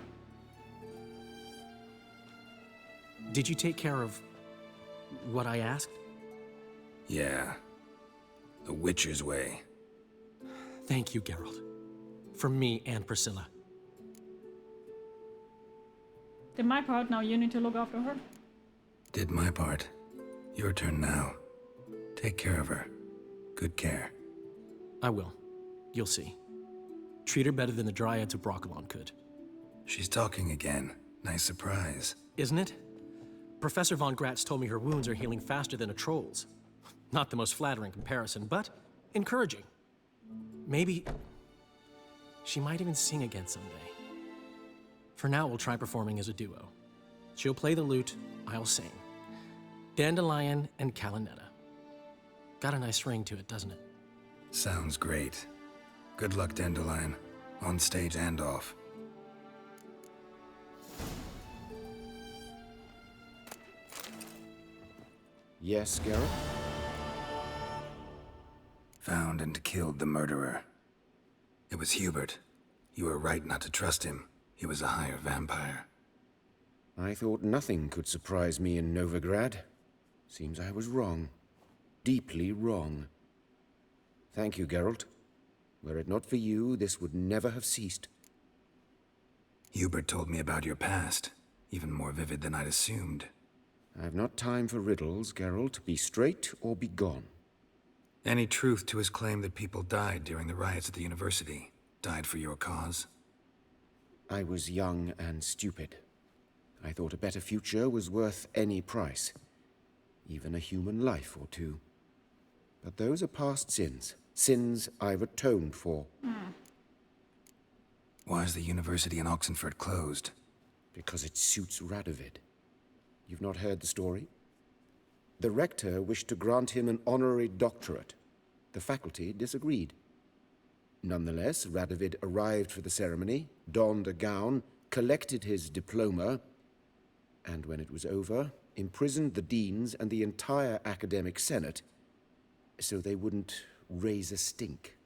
Did you take care of what I asked? Yeah. The Witcher's way. Thank you, Geralt. From me and Priscilla. Did my part, now you need to look after her. Did my part. Your turn now. Take care of her. Good care. I will. You'll see. Treat her better than the Dryads of Broccolon could. She's talking again. Nice surprise. Isn't it? Professor Von Gratz told me her wounds are healing faster than a troll's. Not the most flattering comparison, but encouraging. Maybe she might even sing again someday. For now, we'll try performing as a duo. She'll play the lute, I'll sing. Dandelion and Calinetta. Got a nice ring to it, doesn't it? Sounds great. Good luck, Dandelion. On stage and off. Yes, Geralt? Found and killed the murderer. It was Hubert. You were right not to trust him. He was a higher vampire. I thought nothing could surprise me in Novigrad. Seems I was wrong. Deeply wrong. Thank you, Geralt. Were it not for you, this would never have ceased. Hubert told me about your past, even more vivid than I'd assumed. I've not time for riddles, Geralt. Be straight or be gone. Any truth to his claim that people died during the riots at the university? Died for your cause? I was young and stupid. I thought a better future was worth any price. Even a human life or two. But those are past sins. Sins I've atoned for. Why is the university in Oxenford closed? Because it suits Radovid. You've not heard the story? The rector wished to grant him an honorary doctorate. The faculty disagreed. Nonetheless, Radovid arrived for the ceremony, donned a gown, collected his diploma, and when it was over, imprisoned the deans and the entire academic senate so they wouldn't raise a stink.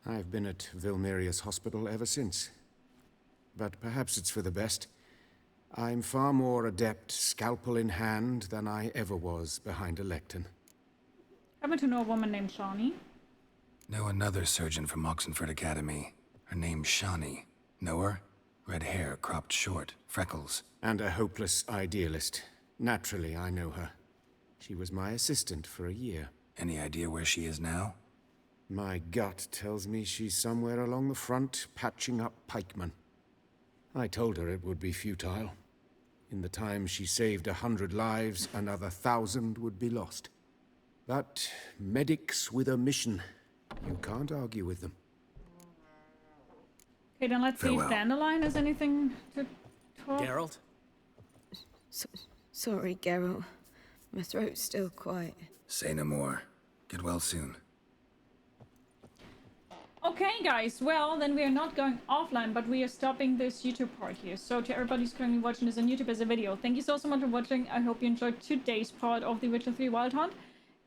I've been at Vilmerius Hospital ever since. But perhaps it's for the best. I'm far more adept, scalpel in hand, than I ever was behind a lectern. Happen to know a woman named Shawnee? Know another surgeon from Oxenford Academy. Her name's Shawnee. Know her? Red hair, cropped short, freckles. And a hopeless idealist. Naturally, I know her. She was my assistant for a year. Any idea where she is now? My gut tells me she's somewhere along the front, patching up pikemen. I told her it would be futile. In the time she saved 100 lives, another 1,000 would be lost. But medics with a mission. You can't argue with them. Okay, then let's see if Dandelion has anything to talk. Geralt? Sorry, Geralt. My throat's still quiet. Say no more. Get well soon. Okay, guys, well, then we are not going offline, but we are stopping this YouTube part here. So to everybody who's currently watching this on YouTube as a video, thank you so much for watching. I hope you enjoyed today's part of The Witcher 3 Wild Hunt.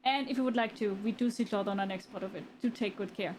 And if you would like to, we do see each other on our next part of it. Do take good care.